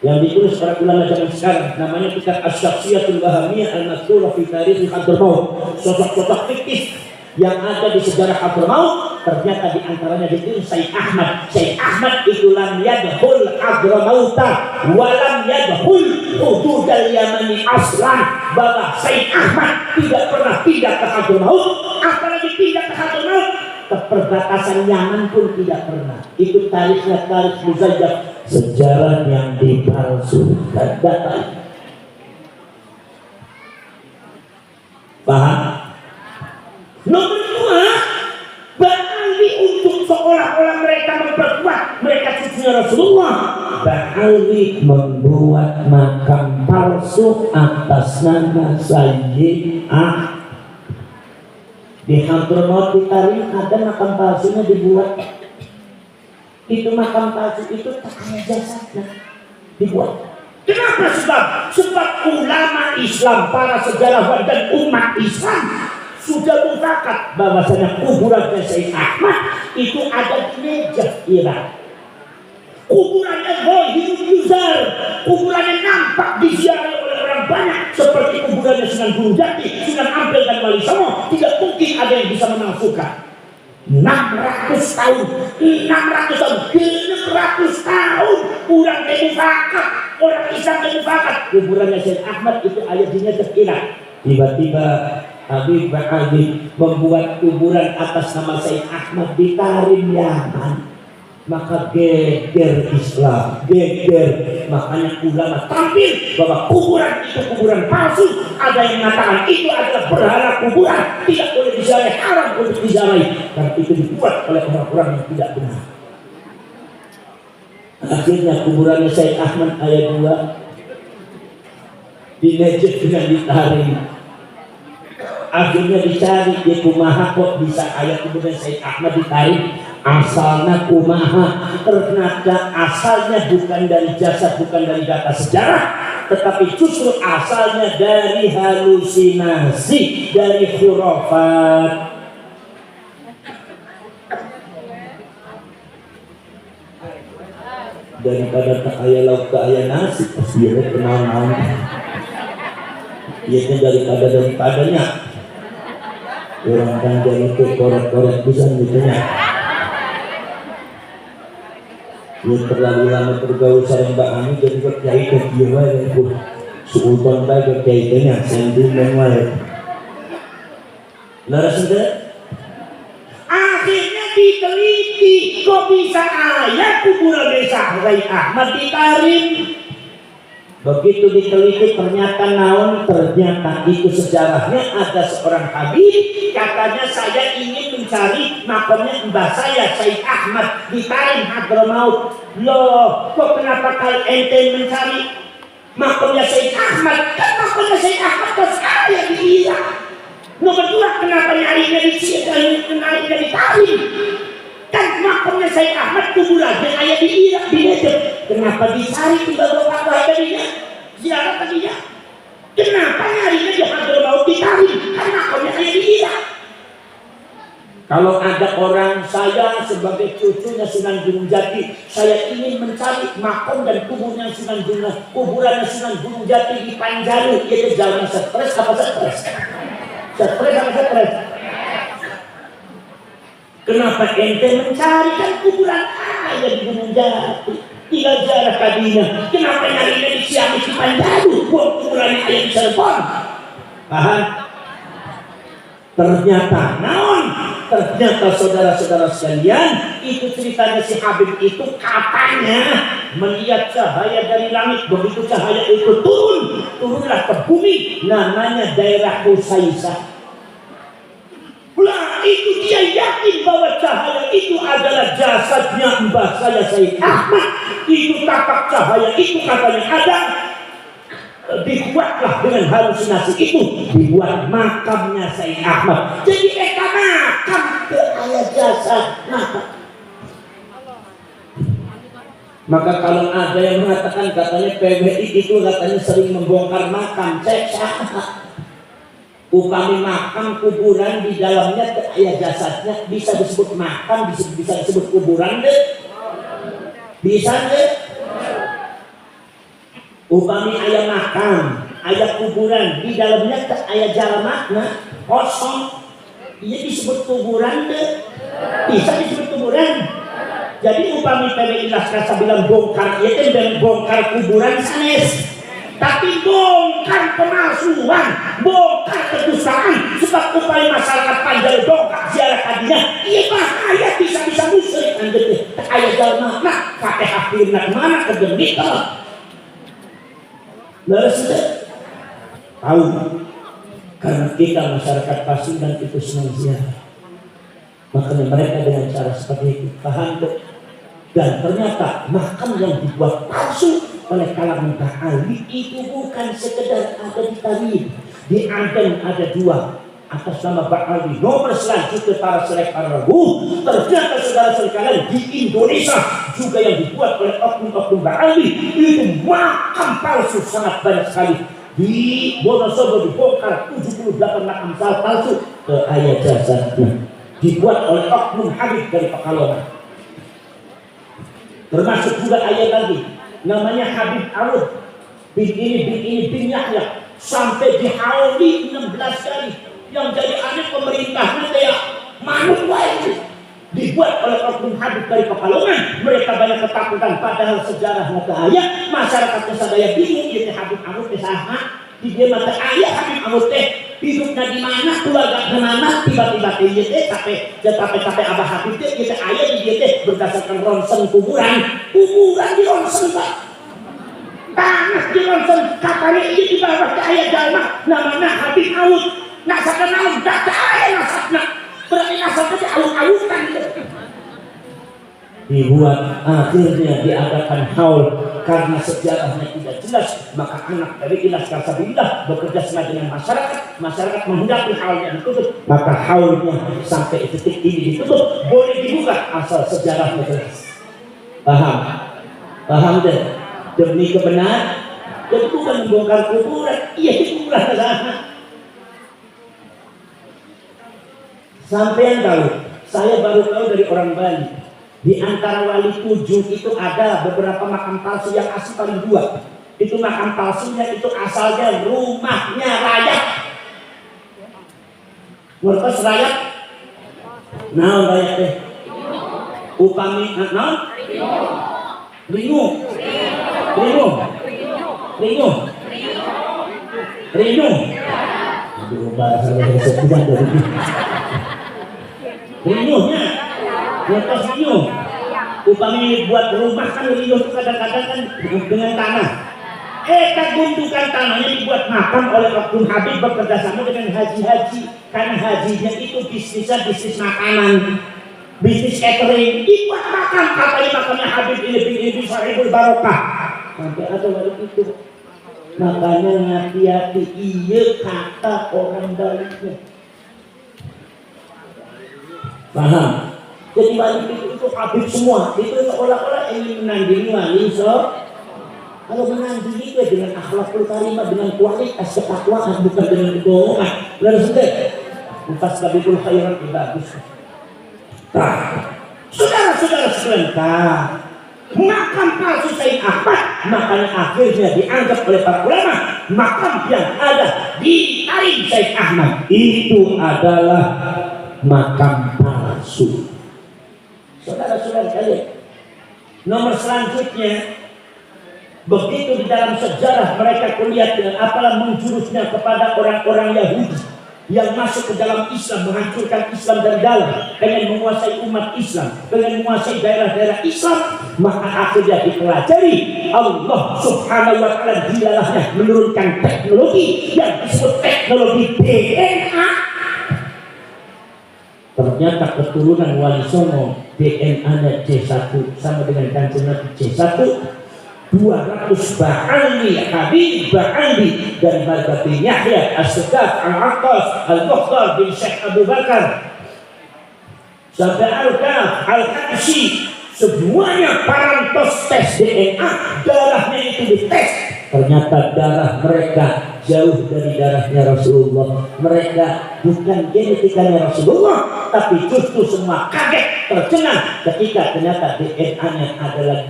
yang ditulis para ulama zaman sekarang, namanya kitab Asy-Syakhsiyatul Wahamiyah Al-Mazkurah fi Tarikh Hadramaut. Sosok-sosok fiktif yang ada di sejarah Hadramaut, ternyata di antaranya ditulis Sayyid Ahmad. Sayyid Ahmad itu lam yadkhul Hadramauta wa lam yadkhul hududal Yamani aslan, bahwa Sayyid Ahmad tidak pernah pindah ke Hadramaut, apalagi pindah ke Hadramaut ke perbatasan Yaman pun tidak pernah. Itu tarikh muzayyaf, sejarah yang dipalsukan data. Paham? Nomor dua, Ba'ali untuk seolah-olah mereka memperkuat mereka cucunya Rasulullah. Ba'ali membuat makam palsu atas nama Sayyid Ahmad. Di Hadramaut di Tarim ada makam palsunya dibuat. Itu makam palsu itu tak ada jasadnya dibuat. Kenapa? Sebab ulama Islam, para sejarawan dan umat Islam sudah mufakat bahwasanya kuburan Sayyid Ahmad itu ada di Najd, Irak. kuburannya hidup yuzar, kuburannya nampak diziarahi oleh orang banyak seperti kuburannya Sunan Gunung Jati, Sunan Ampel dan Wali Songo. Tidak mungkin ada yang bisa menafikan 600 tahun 600 tahun orang mufakat, orang Islam mufakat. Kuburannya Syekh Ahmad itu ayatnya terkira. Tiba-tiba Habib Habib membuat kuburan atas nama Syekh Ahmad di Tarim, Yaman. Maka geger Islam, geger. Makanya ulama tampil bahwa kuburan itu kuburan palsu. Ada yang mengatakan itu adalah berhala kuburan, tidak boleh diziarahi, haram untuk diziarahi, karena itu dibuat oleh orang-orang yang tidak benar. Akhirnya kuburannya Syekh Ahmad ayat 2 di Najd dengan ditarik. Akhirnya dicari di kumaha kok bisa ayat kuburan Syekh Ahmad ditarik. Asalnya kumaha, ternyata asalnya bukan dari jasad, bukan dari data sejarah, tetapi justru asalnya dari halusinasi, dari khurafat. Daripada tak ayah lauk tak ayah nasi, pasti dia kenal-kenal. Iya daripadanya orang kan jadi itu korek-korek bisa gitunya. Ya terlalu lama bergaul sama Mbak Ani jadi berkiai ke dia yang sultan baik berkiainya sendiri menguai. Laras sudah. Akhirnya diteliti kok bisa ayat kuburan desa Syekh Ahmad di Tarim. Begitu diteliti ternyata naon, ternyata itu sejarahnya ada seorang habib katanya saya ingin mencari makamnya mbah saya Syekh Ahmad di Tarim Hadramaut. Loh, kok kenapa kalian ente mencari makamnya Syekh Ahmad? Kan makamnya Syekh Ahmad ke saya di Irak. Nomor dua, kenapa nyarinya di Tarim? Kan makamnya Syekh Ahmad kuburannya ayat di Irak di Najd. Kenapa dicari di Bapak tadinya? Ziarah tadinya. Kenapa nyarinya di Hadramaut di Tarim? Kan makamnya ayat di Irak. Kalau ada orang, saya sebagai cucunya Sunan Gunung Jati, saya ingin mencari makam dan kuburannya Sunan Gunung Jati di Panjalu. Itu jalan stres apa stres? Stres apa stres? Kenapa ente mencari kan kuburan ayah di Gunung Jati? Tinggal jarak tadinya. Kenapa nyarinya di Ciamis di Panjalu? Buat kuburannya ayah di Cirebon. Paham? Ternyata naon? Ternyata saudara-saudara sekalian, itu ceritanya si Habib itu katanya melihat cahaya dari langit. Begitu cahaya itu turunlah ke bumi, namanya daerah Usaisah. Lah itu dia yakin bahwa cahaya itu adalah jasadnya mbah saya Syekh Ahmad. Itu tapak cahaya itu katanya ada. Dibuatlah dengan halusinasi itu, dibuat makamnya Syekh Ahmad. Jadi mereka makam ke ayat jasad makam. Maka kalau ada yang mengatakan katanya PBI itu katanya sering membongkar makam, saya upami makam kuburan di dalamnya ke ayat jasadnya bisa disebut makam, bisa disebut kuburan deh, bisa deh. Upami ayat makam, ayat kuburan di dalamnya ke ayat jalan makna kosong, ini disebut kuburan deh, bisa disebut kuburan. Jadi upami PBI Laskasa bilang bongkar, ya kan bongkar kuburan sanes, tapi bongkar pemalsuan, bongkar kedustaan. Sebab upami masyarakat Panjalu bongkar ziarah tadinya, iya bahaya bisa musyrik anjir. Ayat jalan makna, Fatihah firman mana kedemik kalau lalu sudah tahu, karena kita masyarakat Pasundan itu senang ziarah, makanya mereka dengan cara seperti itu paham tuh. Dan ternyata makam yang dibuat palsu oleh kalangan ahli itu bukan sekedar ada di Tarim, di Aden ada 2 atas nama Ba'ali. Nomor selanjutnya para selek para rabu. Ternyata saudara sekalian di Indonesia juga yang dibuat oleh oknum-oknum Ba'ali itu makam palsu sangat banyak sekali. Di Wonosobo dibongkar 78 makam palsu ke ayat jasadnya, dibuat oleh oknum Habib dari Pekalongan. Termasuk juga ayat lagi namanya Habib Arud bin bin Yahya, sampai dihauli 16 kali. Yang jadi aneh pemerintahnya kayak manut wae, dibuat oleh oknum Habib dari Pekalongan. Mereka banyak ketakutan, padahal sejarahnya kaya, masyarakatnya sadaya bingung. Jadi Habib Arud sama di dia mata ayah Habib Arud hidupnya di mana, keluarga di mana, tiba-tiba dia sampai Abah Habib kita ayah di dia berdasarkan ronsen kuburan di ronsen Pak, tanah di ronsen katanya ini di bawah ke ayah jalma namanya Habib Arud. Nak sekenal data ayah nasabnya, berarti nasabnya diawut-awutan. Dibuat akhirnya diadakan haul karena sejarahnya tidak jelas, maka anak dari Ilas Karsabillah bekerja sama dengan masyarakat menghendaki haulnya ditutup, maka haulnya sampai detik ini ditutup, boleh dibuka asal sejarahnya jelas. Paham deh, demi kebenaran dan bukan membongkar kuburan. Iya, kuburan adalah sampai yang tahu, saya baru tahu dari orang Bali. Di antara wali 7 itu ada beberapa makam palsu, yang asli paling 2. Itu makam palsunya itu asalnya rumahnya rakyat. Ngertos rakyat? Naon rakyat teh? Upami naon? Ringu. Aduh, bahasa tidak dari riuhnya, ngertos riuh. Upami buat rumah kan riuh itu kadang-kadang kan dengan tanah. Gundukan tanahnya dibuat makam oleh oknum Habib bekerjasama dengan haji-haji, karena hajinya itu bisnisnya bisnis makanan, bisnis catering. Dibuat makam, katanya makamnya Habib ini Sahibul Barokah. Sampai ada waktu itu. Makanya hati-hati, iya kata orang Bali. Paham? Jadi wali itu Habib semua. Itu seolah-olah ingin menandingi wali. Kalau menandingi itu dengan akhlakul karimah, dengan kualitas ketakwaan, bukan dengan kebohongan. Benar sudah. Mutas kabibul khairat itu bagus. Nah, saudara-saudara sekalian, makam palsu Sayyid Ahmad, makanya akhirnya dianggap oleh para ulama makam yang ada di taring Sayyid Ahmad itu adalah makam palsu. Saudara-saudara sekalian, nomor selanjutnya, begitu di dalam sejarah mereka kulihat dengan apalah menjurusnya kepada orang-orang Yahudi yang masuk ke dalam Islam, menghancurkan Islam dari dalam, pengen menguasai umat Islam, pengen menguasai daerah-daerah Islam, maka akhirnya dipelajari Allah Subhanahu wa Ta'ala dilalahnya menurunkan teknologi yang disebut teknologi DNA. Ternyata keturunan Wali Songo DNA-nya C1 sama dengan Kanjeng Nabi C1, 200 Ba'ali Habib Ba'ali dari Marga bin Yahya As-Sedaf Al-Aqas Al-Mukhtar bin Syekh Abu Bakar sampai Al-Kaf Al-Habsyi, semuanya parantos tes DNA, darahnya itu dites. Ternyata darah mereka jauh dari darahnya Rasulullah. Mereka bukan genetikanya Rasulullah, tapi justru semua kaget, tercengang ketika ternyata DNA-nya adalah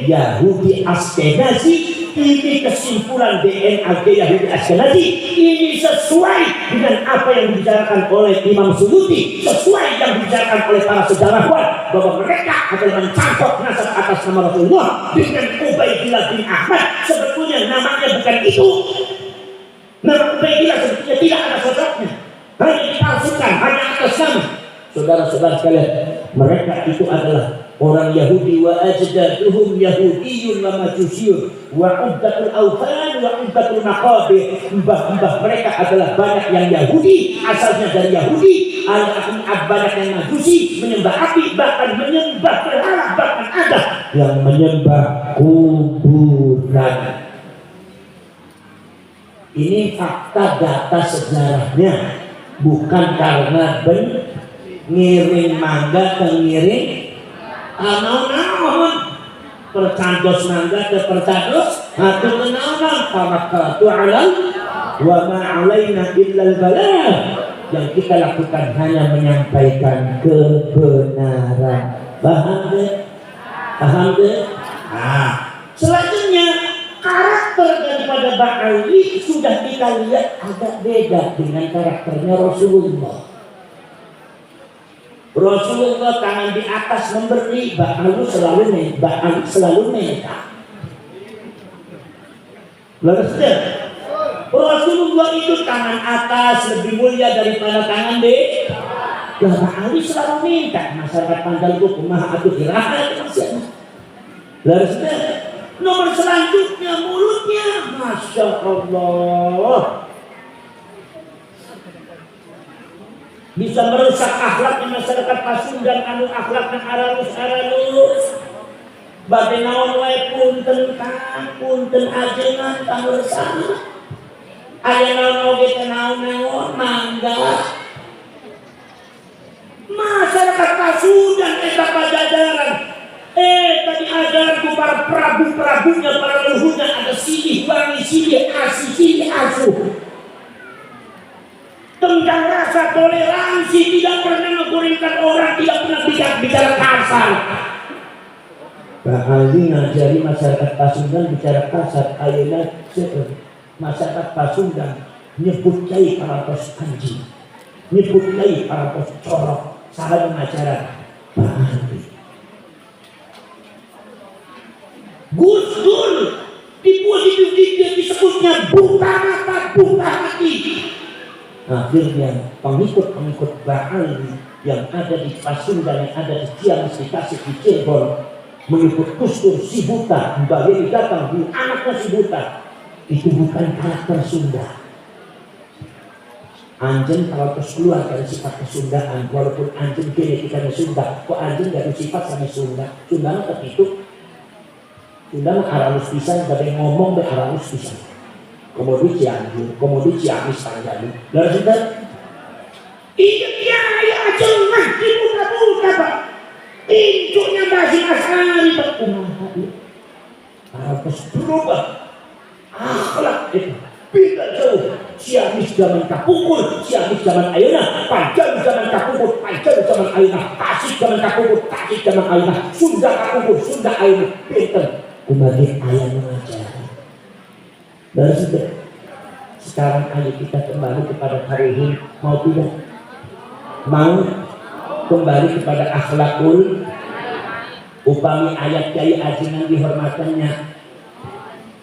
Yahudi Askenazi. Ini kesimpulan DNA Yahudi Askenazi. Ini sesuai dengan apa yang dibicarakan oleh Imam Suyuti, sesuai yang dibicarakan oleh para sejarawan, bahwa mereka akan mencangkok nasab atas nama Rasulullah dengan Ubaidillah bin Ahmad. Sebetulnya namanya bukan itu. Nama Ubaidillah sebetulnya tidak ada sosoknya, hanya dipalsukan, hanya atas nama. Saudara-saudara sekalian, mereka itu adalah orang Yahudi, wa ajdaduhum Yahudiyyun wa Majusiyun wa uddatul awthan wa uddatul maqabir. Mbah-mbah mereka adalah banyak yang Yahudi, asalnya dari Yahudi, banyak yang Majusi, menyembah api, bahkan menyembah berhala, bahkan ada yang menyembah kuburan. Ini fakta data sejarahnya, bukan karena ngiring mangga ke ngiring naon percandos mangga ke percandos atau naon tawakkaltu alal wa ma alaina illal balagh. Yang kita lakukan hanya menyampaikan kebenaran. Paham ya? Paham deh? Nah, selanjutnya karakter daripada Ba'ali sudah kita lihat agak beda dengan karakternya Rasulullah. Rasulullah tangan di atas memberi, Ba'ali selalu minta. Rasulullah itu tangan atas lebih mulia daripada tangan di. Lah Ba'ali selalu minta. Masyarakat Pangkal itu kumaha atuh iraha masih. Lalu nomor selanjutnya mulutnya, Masya Allah, bisa merusak akhlaknya masyarakat Pasundan anu akhlakna aralus. Bade naon wae punten kang, punten ajengan kang resana. Aya naon oge teh naon mangga. Masyarakat Pasundan eta pajajaran. Tadi ajaran ku para prabu-prabunya, para leluhurnya ada silih wangi, silih asih, silih asuh. Tentang rasa toleransi, tidak pernah menguringkan orang, tidak pernah bicara kasar. Ba'ali ngajari masyarakat Pasundan bicara kasar. Ayeuna masyarakat Pasundan nyebut kiai parantos anjing, nyebut kiai parantos corok. Saha ngajaran Ba'ali. Gus Dur di dia disebutnya buta mata, buta hati. Akhirnya pengikut Ba'ali yang ada di Pasundan, yang ada di Ciamis, di Tasik, di Cirebon mengikut Gus Dur si buta, Mbak datang di anaknya si buta. Itu bukan karakter Sunda. Anjing kalau terus keluar dari sifat kesundaan, walaupun anjing genetikanya Sunda, kok anjing dari sifat sama Sunda? Sunda tetap itu. Sudah aralus pisan, tapi ngomong be aralus pisan. Komodi Cianjur, komodi Ciamis Tanjali. Lalu sudah, iya ya cengah di buka Pak. Incunya masih asari berkumaha. Aralus berubah. Akhlak itu beda jauh. Ciamis zaman kapungkul, Ciamis zaman ayeuna, Panjang zaman kapungkul, Panjang zaman ayeuna, Tasik zaman kapungkul, Tasik zaman ayeuna, Sunda kapungkul, Sunda ayeuna. Pinten. Kembali ayah mengajari. Dan sudah sekarang ayo kita kembali kepada tarihin, mau tidak? Mau kembali kepada akhlakul. Upami ayat kiai ajengan dihormatannya,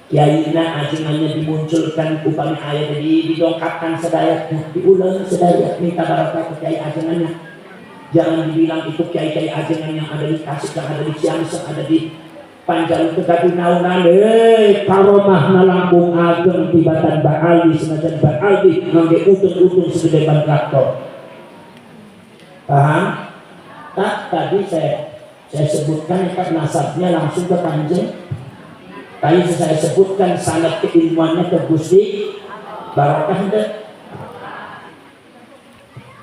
kiainya ajengannya dimunculkan, upami ayat didongkapkan sedayaknya, diulang sedayaknya, minta barokah ke kiai ajengannya. Jangan dibilang itu kiai-kiai ajengan yang ada di Tasik, yang ada di Ciamis, yang ada di Panjang tegati naunan, karomah nalambung ageng tibatan Ba'ali, senajan Ba'ali ngangge utun-utun segede ban traktor. Paham? Tak, tadi saya sebutkan kan nasabnya langsung ke Panjang. Tadi saya sebutkan sanad keilmuannya ke Gusti Barokah deh.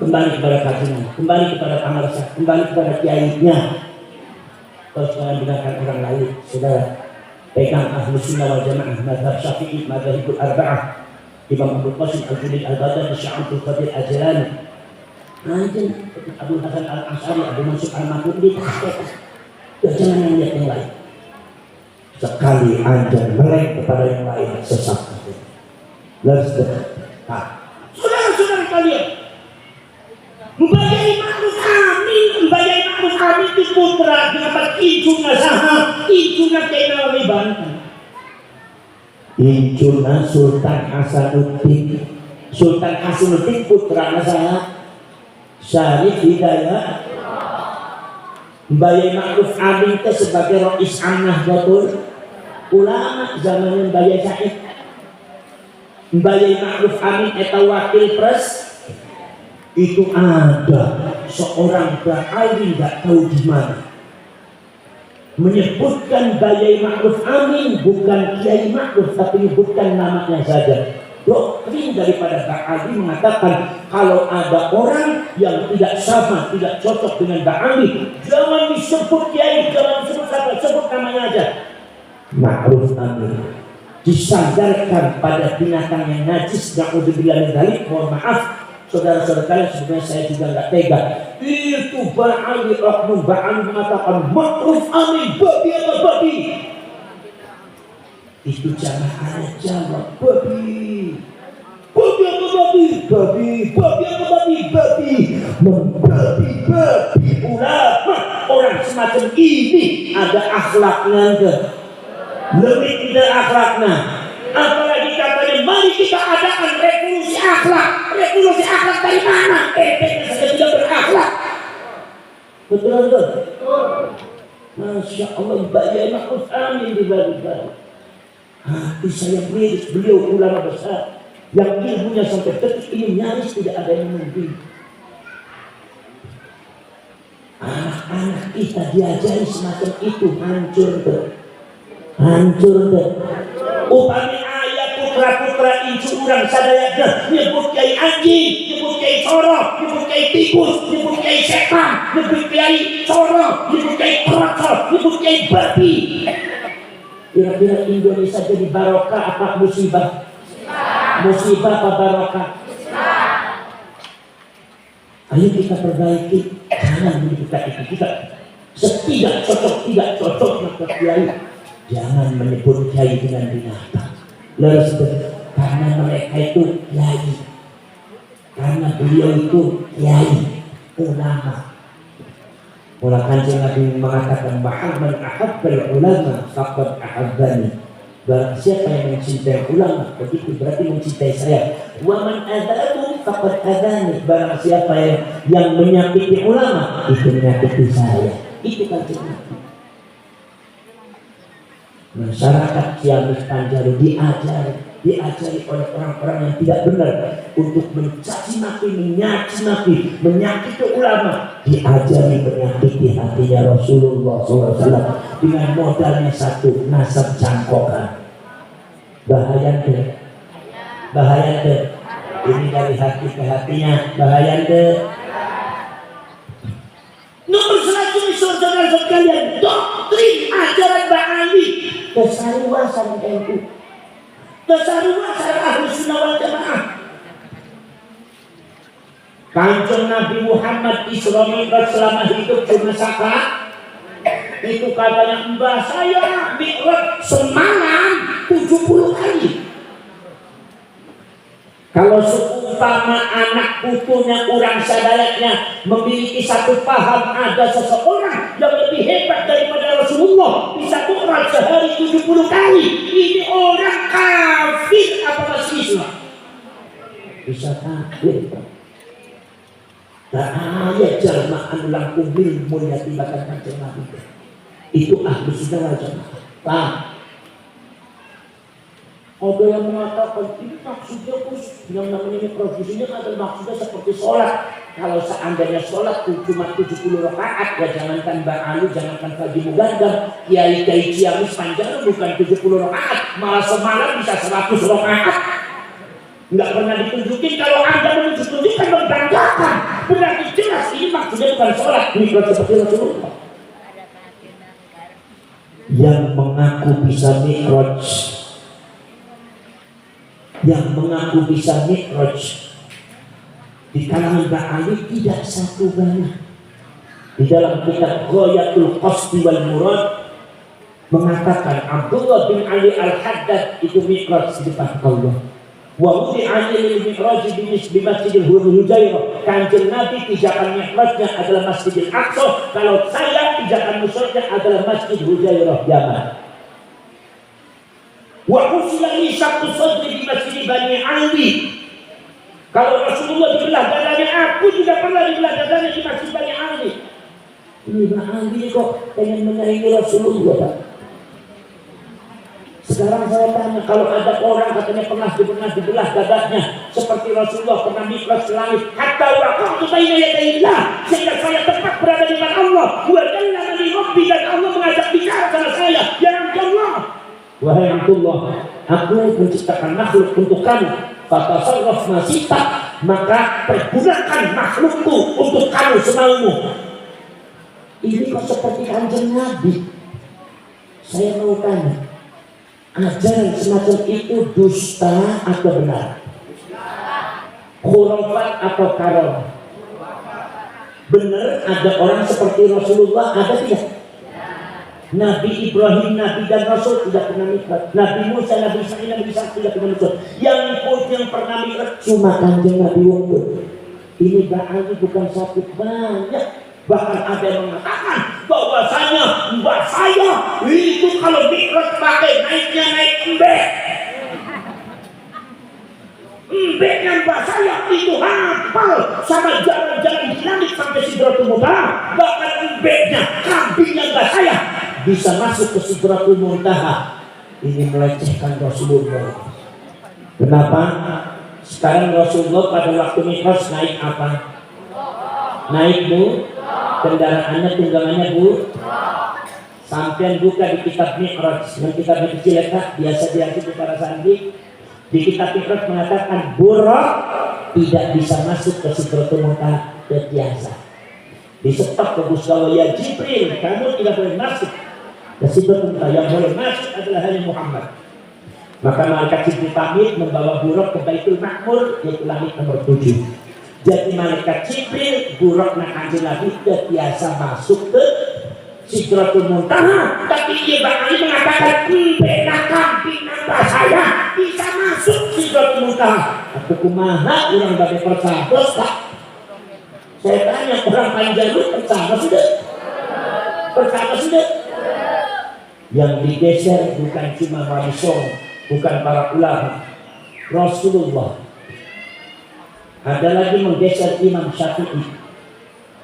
Kembali kepada kajian, kembali kepada pamarsa, kembali kepada kiainya. Terus jangan gunakan orang lain. Saudara, pegang Ahlus Sunnah wal Jamaah, mazhab Syafi'i, mazhabul arba'ah, Imam Abdul Qasim Al-Junaid Al-Baghdadi, Syekh Abdul Qadir Al-Jilani, Anjing Abdul Hasan Al-Asy'ari, Abdul Mansur Al-Maturidi. Jangan lihat yang lain. Sekali Anda melek kepada yang lain, sesat. Lalu saudara-saudara kalian, Mbayai Ma'ruf Amin itu putra dapat incuna saha, incuna kena Banten. Incuna Sultan Hasanuddin. Sultan Hasanuddin putra saha Syarif Hidayat. Mbayai Ma'ruf Amin itu sebagai Rais Nahdlatul Ulama zaman Mbayai Said. Mbayai Ma'ruf Amin eta wakil pres. Itu ada seorang Ba'ali nggak tahu di mana menyebutkan Mbayai Ma'ruf Amin, bukan Kiai Ma'ruf, tapi menyebutkan namanya saja. Doktrin daripada Ba'ali mengatakan kalau ada orang yang tidak sama, tidak cocok dengan Ba'ali, jangan disebut Kiai, jangan disebut siapa, sebut namanya aja Ma'ruf Amin. Disandarkan pada binatang yang najis, na'udzubillah min dzalik, mohon maaf, saudara-saudara kalian, sebenarnya saya juga nggak tega. Itu Ba'ali oknum Ba'ali mengatakan ma'ruf amin babi apa babi. Itu jamaahnya jawab babi. Babi apa babi? Babi. Babi apa babi? Babi. Membabi-babi ulama. Orang semacam ini ada akhlaknya enggak? Lebih tidak akhlaknya. Apalagi katanya mari kita adakan revolusi akhlak. Revolusi akhlak dari mana? Efeknya saja tidak berakhlak. Betul. Masya Allah, bayar makhluk amin di balik-balik. Hati saya miris beliau ulama besar yang ilmunya sampai detik ini nyaris tidak ada yang mungkin. Anak-anak kita diajari semacam itu, hancur deh. Upami ayat putra-putra incu urang sadayana nyebut kiai anjing, nyebut kiai coro, nyebut kiai tikus, nyebut kiai setan, nyebut kiai coro, nyebut kiai perokok, nyebut kiai babi. Kira-kira Indonesia jadi barokah apa musibah? Musibah apa barokah? Ayo kita perbaiki. Jangan kita setidak cocok maka kiai jangan menyebut kiai dengan binatang. Karena mereka itu kiai, karena beliau itu kiai ulama. Mula Kanjeng Nabi mengatakan man ahabbal ulama faqad ahabbani. Barang siapa yang mencintai ulama, begitu berarti mencintai saya. Wa man adzatu faqad adzani. Barang siapa yang menyakiti ulama, itu menyakiti saya. Itu Kanjeng Nabi. Masyarakat Ciamis Panjalu diajari oleh orang-orang yang tidak benar untuk mencaci maki, menyakiti ulama. Diajari menyakiti hatinya Rasulullah SAW dengan modalnya satu, nasab cangkokan. Bahaya deh. Ini dari hati ke hatinya, bahaya deh. Nomor selanjutnya saudara sekalian, doktrin ajaran Ba'ali. Kesaruasan NU, kesaruasan Ahlus Sunnah wal Jamaah. Kanjeng Nabi Muhammad Isra Mi'raj selama hidup cuma saka. Itu katanya mbah saya Mi'raj semalam 70 kali. Kalau seumpama anak putunya orang sadayaknya memiliki satu paham, ada seseorang yang lebih hebat daripada Rasulullah bisa Mi'raj sehari 70 kali. Ini orang kafir apa masih Islam? Bisa kafir. Dan ayat jalmaan langkung ilmu yang tibakan Kanjeng Nabi. Itu Ahlus Sunnah wal Jamaah. Paham? Ada yang mengatakan ini maksudnya yang namanya mikrofisinya ada maksudnya seperti sholat. Kalau seandainya sholat cuma 70 rakaat, ya jangankan Ba'ali, jangankan Haji Mugandam, Kiai Ciamis Panjalu bukan 70 rakaat, malah semalam bisa 100 rakaat. Nggak pernah ditunjukin. Kalau Anda menunjukkan membanggakan, berarti jelas ini maksudnya bukan sholat, mikrofis seperti Rasulullah. Yang mengaku bisa mikroj, yang mengaku bisa mi'raj di kalangan Ba'ali tidak satu banyak. Di dalam kitab Ghayatul Qasdi wal Murad mengatakan Abdullah bin Ali Al-Haddad itu mi'raj di depan Allah. Wa wudi Ali mi'raj di Masjidil Hujairah. Kanjeng Nabi pijakan mi'rajnya adalah Masjidil Aqsa. Kalau saya pijakan mi'rajnya adalah Masjid Hujairah Yaman. Wa usilani satu sadri di Masjid Bani Ali. Kalau Rasulullah dibelah dadanya, aku juga pernah dibelah dadanya di Masjid Bani Ali. Ini Bani Ali kok pengen menyaingi Rasulullah, Pak. Sekarang saya tanya, kalau ada orang katanya pernah dibelah dadanya seperti Rasulullah pernah mi'raj ke langit, hatta waqa'tu baina yadayillah, sehingga saya tepat berada di depan Allah. Wa kallama Rabbi, dan Allah mengajak bicara sama saya, ya Allah, wahai Abdullah, aku menciptakan makhluk untuk kamu. Fatasarraf masita, maka pergunakan makhlukku untuk kamu semaumu. Ini kok seperti Kanjeng Nabi. Saya mau tanya, ajaran semacam itu dusta atau benar? khurafat atau karom? Benar ada orang seperti Rasulullah, ada tidak? Nabi Ibrahim, Nabi dan Rasul tidak pernah mikrat. Nabi Musa, Nabi Isa, Nabi Isa tidak pernah mikrat. Yang pernah mikrat cuma Kanjeng Nabi Wonggo. Ini berarti bukan satu, banyak. Bahkan ada yang mengatakan bahwasanya mbak saya itu kalau mikrat pakai naiknya naik embek. Embeknya mbak saya itu hafal sama jalan-jalan di langit sampai Sidratul Muntaha. Bahkan embeknya, kambingnya mbak saya bisa masuk ke Sidratul Muntaha. Ini melecehkan Rasulullah. Kenapa? Sekarang Rasulullah pada waktu Mi'raj naik apa? Naik bu? Kendaraannya, tunggangannya bu? Sampai buka di kitab Mi'raj. Yang kitab kecil letak biasa diartikan para santri. Di kitab Mi'raj mengatakan Buraq tidak bisa masuk ke Sidratul Muntaha biasa. Disetop ke Busbawa, ya Jibril, kamu tidak boleh masuk ke Sidratul Muntaha. Yang boleh masuk adalah hanya Muhammad. Maka malaikat Jibril pamit membawa Buraq ke Baitul Ma'mur, yaitu langit nomor 7. Jadi malaikat Jibril, Buraq dan Kanjeng Nabi biasa masuk ke Sidratul Muntaha, tapi ia bakal mengatakan beda kambing nambah saya bisa masuk Sidratul Muntaha. Aku kumaha orang bagai percaya tak? Saya tanya orang Panjalu percaya sudah? Percaya sudah? Yang digeser bukan cuma wali songo, bukan para ulama, Rasulullah. Ada lagi menggeser Imam Syafi'i.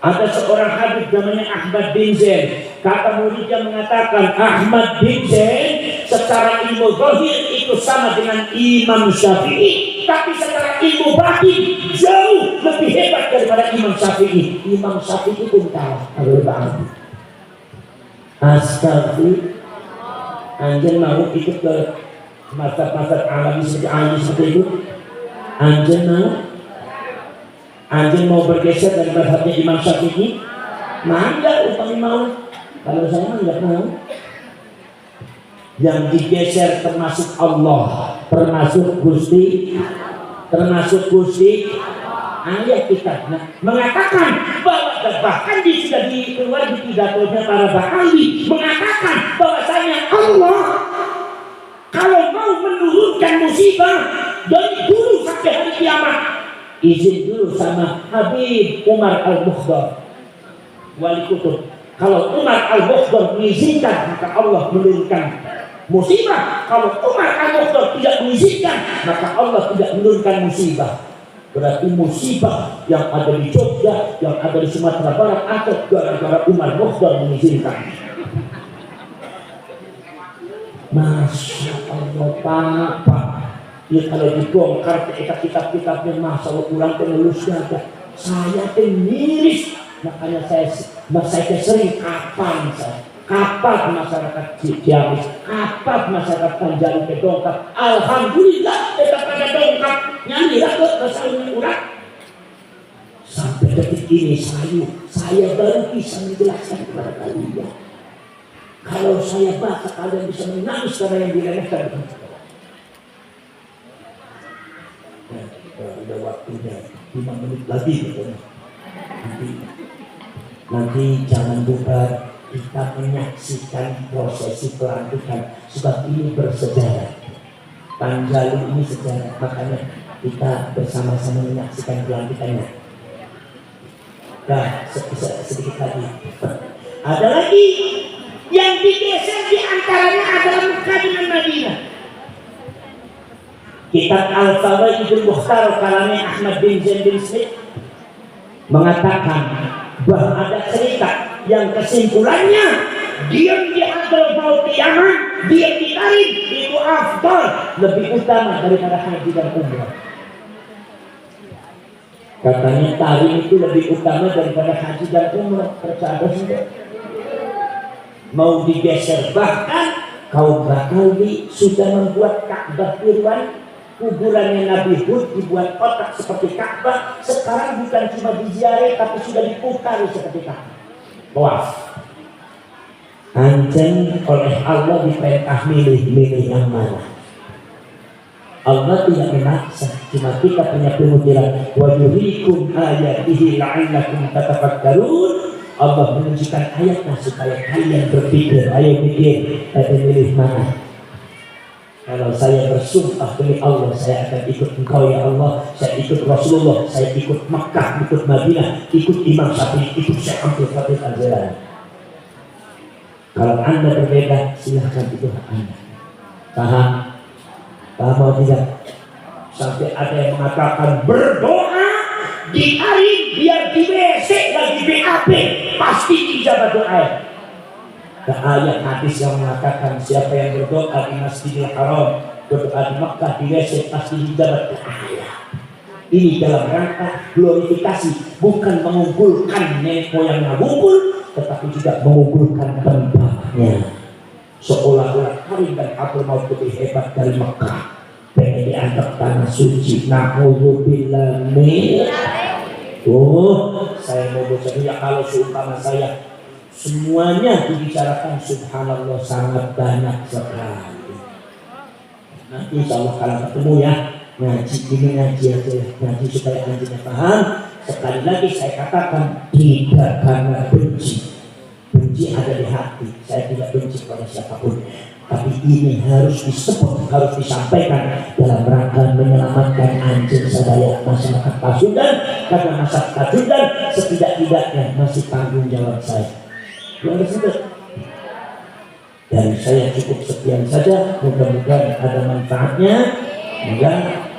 Ada seorang habib namanya Ahmad bin Zain. Kata muridnya mengatakan Ahmad bin Zain secara ilmu zahir itu sama dengan Imam Syafi'i, tapi secara ilmu batin jauh lebih hebat daripada Imam Syafi'i. Imam Syafi'i pun kalah kalau bang. Astagfirullah. Anjing mau ikut ke mazhab-mazhab alami seperti itu? Anjing mau? Anjing mau bergeser dari mazhabnya Imam Syafi'i? Mangga upami mau. Kalau saya mah enggak mau. Yang digeser termasuk Allah, termasuk Gusti, ayat kitabnya mengatakan bahwa bahkan sudah keluar di pidatonya para Ba'ali mengatakan bahwasanya Allah kalau mau menurunkan musibah dari dulu sampai hari kiamat, izin dulu sama Habib Umar Al-Mukhdar wali kutub. Kalau Umar Al-Mukhdar mengizinkan maka Allah menurunkan musibah. Kalau Umar Al-Mukhdar tidak mengizinkan maka Allah tidak menurunkan musibah. Berarti musibah yang ada di Jogja, yang ada di Sumatera Barat atau gara-gara Umar Mukhdar mengizinkan. Masya Allah Pak. Ya kalau dibongkar kitab-kitabnya masa kurang penulisnya ada. Saya miris, makanya saya sering kapan masyarakat Ciamis, kapan masyarakat Panjalu kedongkap. Alhamdulillah kita pada dongkap nyanyi rakyat kesalunya urang. Sampai detik ini saya baru bisa menjelaskan kepada kalian. Kalau saya baca kalian bisa menangis karena yang diremehkan. Udah waktunya 5 menit lagi gitu. Nanti jangan lupa kita menyaksikan prosesi pelantikan sebab ini bersejarah. Panjalu ini sejarah, makanya kita bersama-sama menyaksikan pelantikannya. Nah, sedikit lagi. Ada lagi yang digeser di antaranya adalah Mekah dengan Madinah. Kitab Al-Fawaidul Mukhtar kalamnya Ahmad bin Zain bin Smith mengatakan bahwa ada cerita yang kesimpulannya diam di hadal maut Yaman, diam di Tarim itu afdal, lebih utama daripada haji dan umrah. Katanya Tarim itu lebih utama daripada haji dan umrah. Percaya sudah? Mau digeser, bahkan kaum Ba'ali sudah membuat Ka'bah Irwan. Kuburannya Nabi Hud dibuat kotak seperti Ka'bah. Sekarang bukan cuma diziarahi tapi sudah diputari seperti Ka'bah. Tawaf. Anjing oleh Allah diperintah milih yang mana. Allah tidak memaksa, cuma kita punya pemikiran. Wa yuriikum ayatihi la'allakum tatafakkarun. Allah menunjukkan ayatnya supaya kalian berpikir. Ayo mikir, milih mana? Kalau saya bersumpah demi Allah, saya akan ikut Engkau ya Allah, saya ikut Rasulullah, saya ikut Makkah, ikut Madinah, ikut Imam Syafi'i, ikut Syekh Abdul Qadir Al-Jilani. Kalau Anda berbeda, silahkan, itu hak Anda. Paham? Paham atau tidak? Sampai ada yang mengatakan berdoa di hari biar di WC lagi BAP pasti dijawab doa. Ayat hadis yang mengatakan siapa yang berdoa di Masjidil Haram, berdoa di Makkah di WC pasti dijawab doa. Ini dalam rangka glorifikasi, bukan mengumpulkan nenek moyangnya ngumpul, tetapi juga mengumpulkan tempatnya. Seolah-olah Karim dan Abdul Maut lebih hebat dari Makkah. Pengen diantar tanah suci. Na'udzubillah min. Saya mau baca ya, kalau seumpama saya semuanya dibicarakan, subhanallah sangat banyak sekali. Nanti insya Allah kalau ketemu ya, ngaji ini ngaji aja ya, ngaji supaya anjingnya paham. Sekali lagi saya katakan, tidak karena benci. Benci ada di hati, saya tidak benci kepada siapapun. Tapi ini harus disebut, harus disampaikan dalam rangka menyelamatkan anjing sadaya masyarakat Pasundan. Karena masyarakat Pasundan setidak-tidaknya masih tanggung jawab saya. Dari saya cukup sekian saja, mudah-mudahan ada manfaatnya.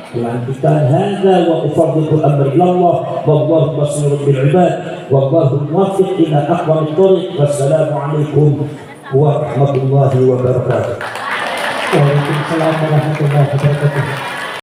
Lanjutkan hadza wa ufadhilu amri Allah wallahu basirun bil ibad wallahu muwaffiq ila aqwamit thariq. Wassalamu alaikum warahmatullahi wabarakatuh. Waalaikumsalam warahmatullahi wabarakatuh.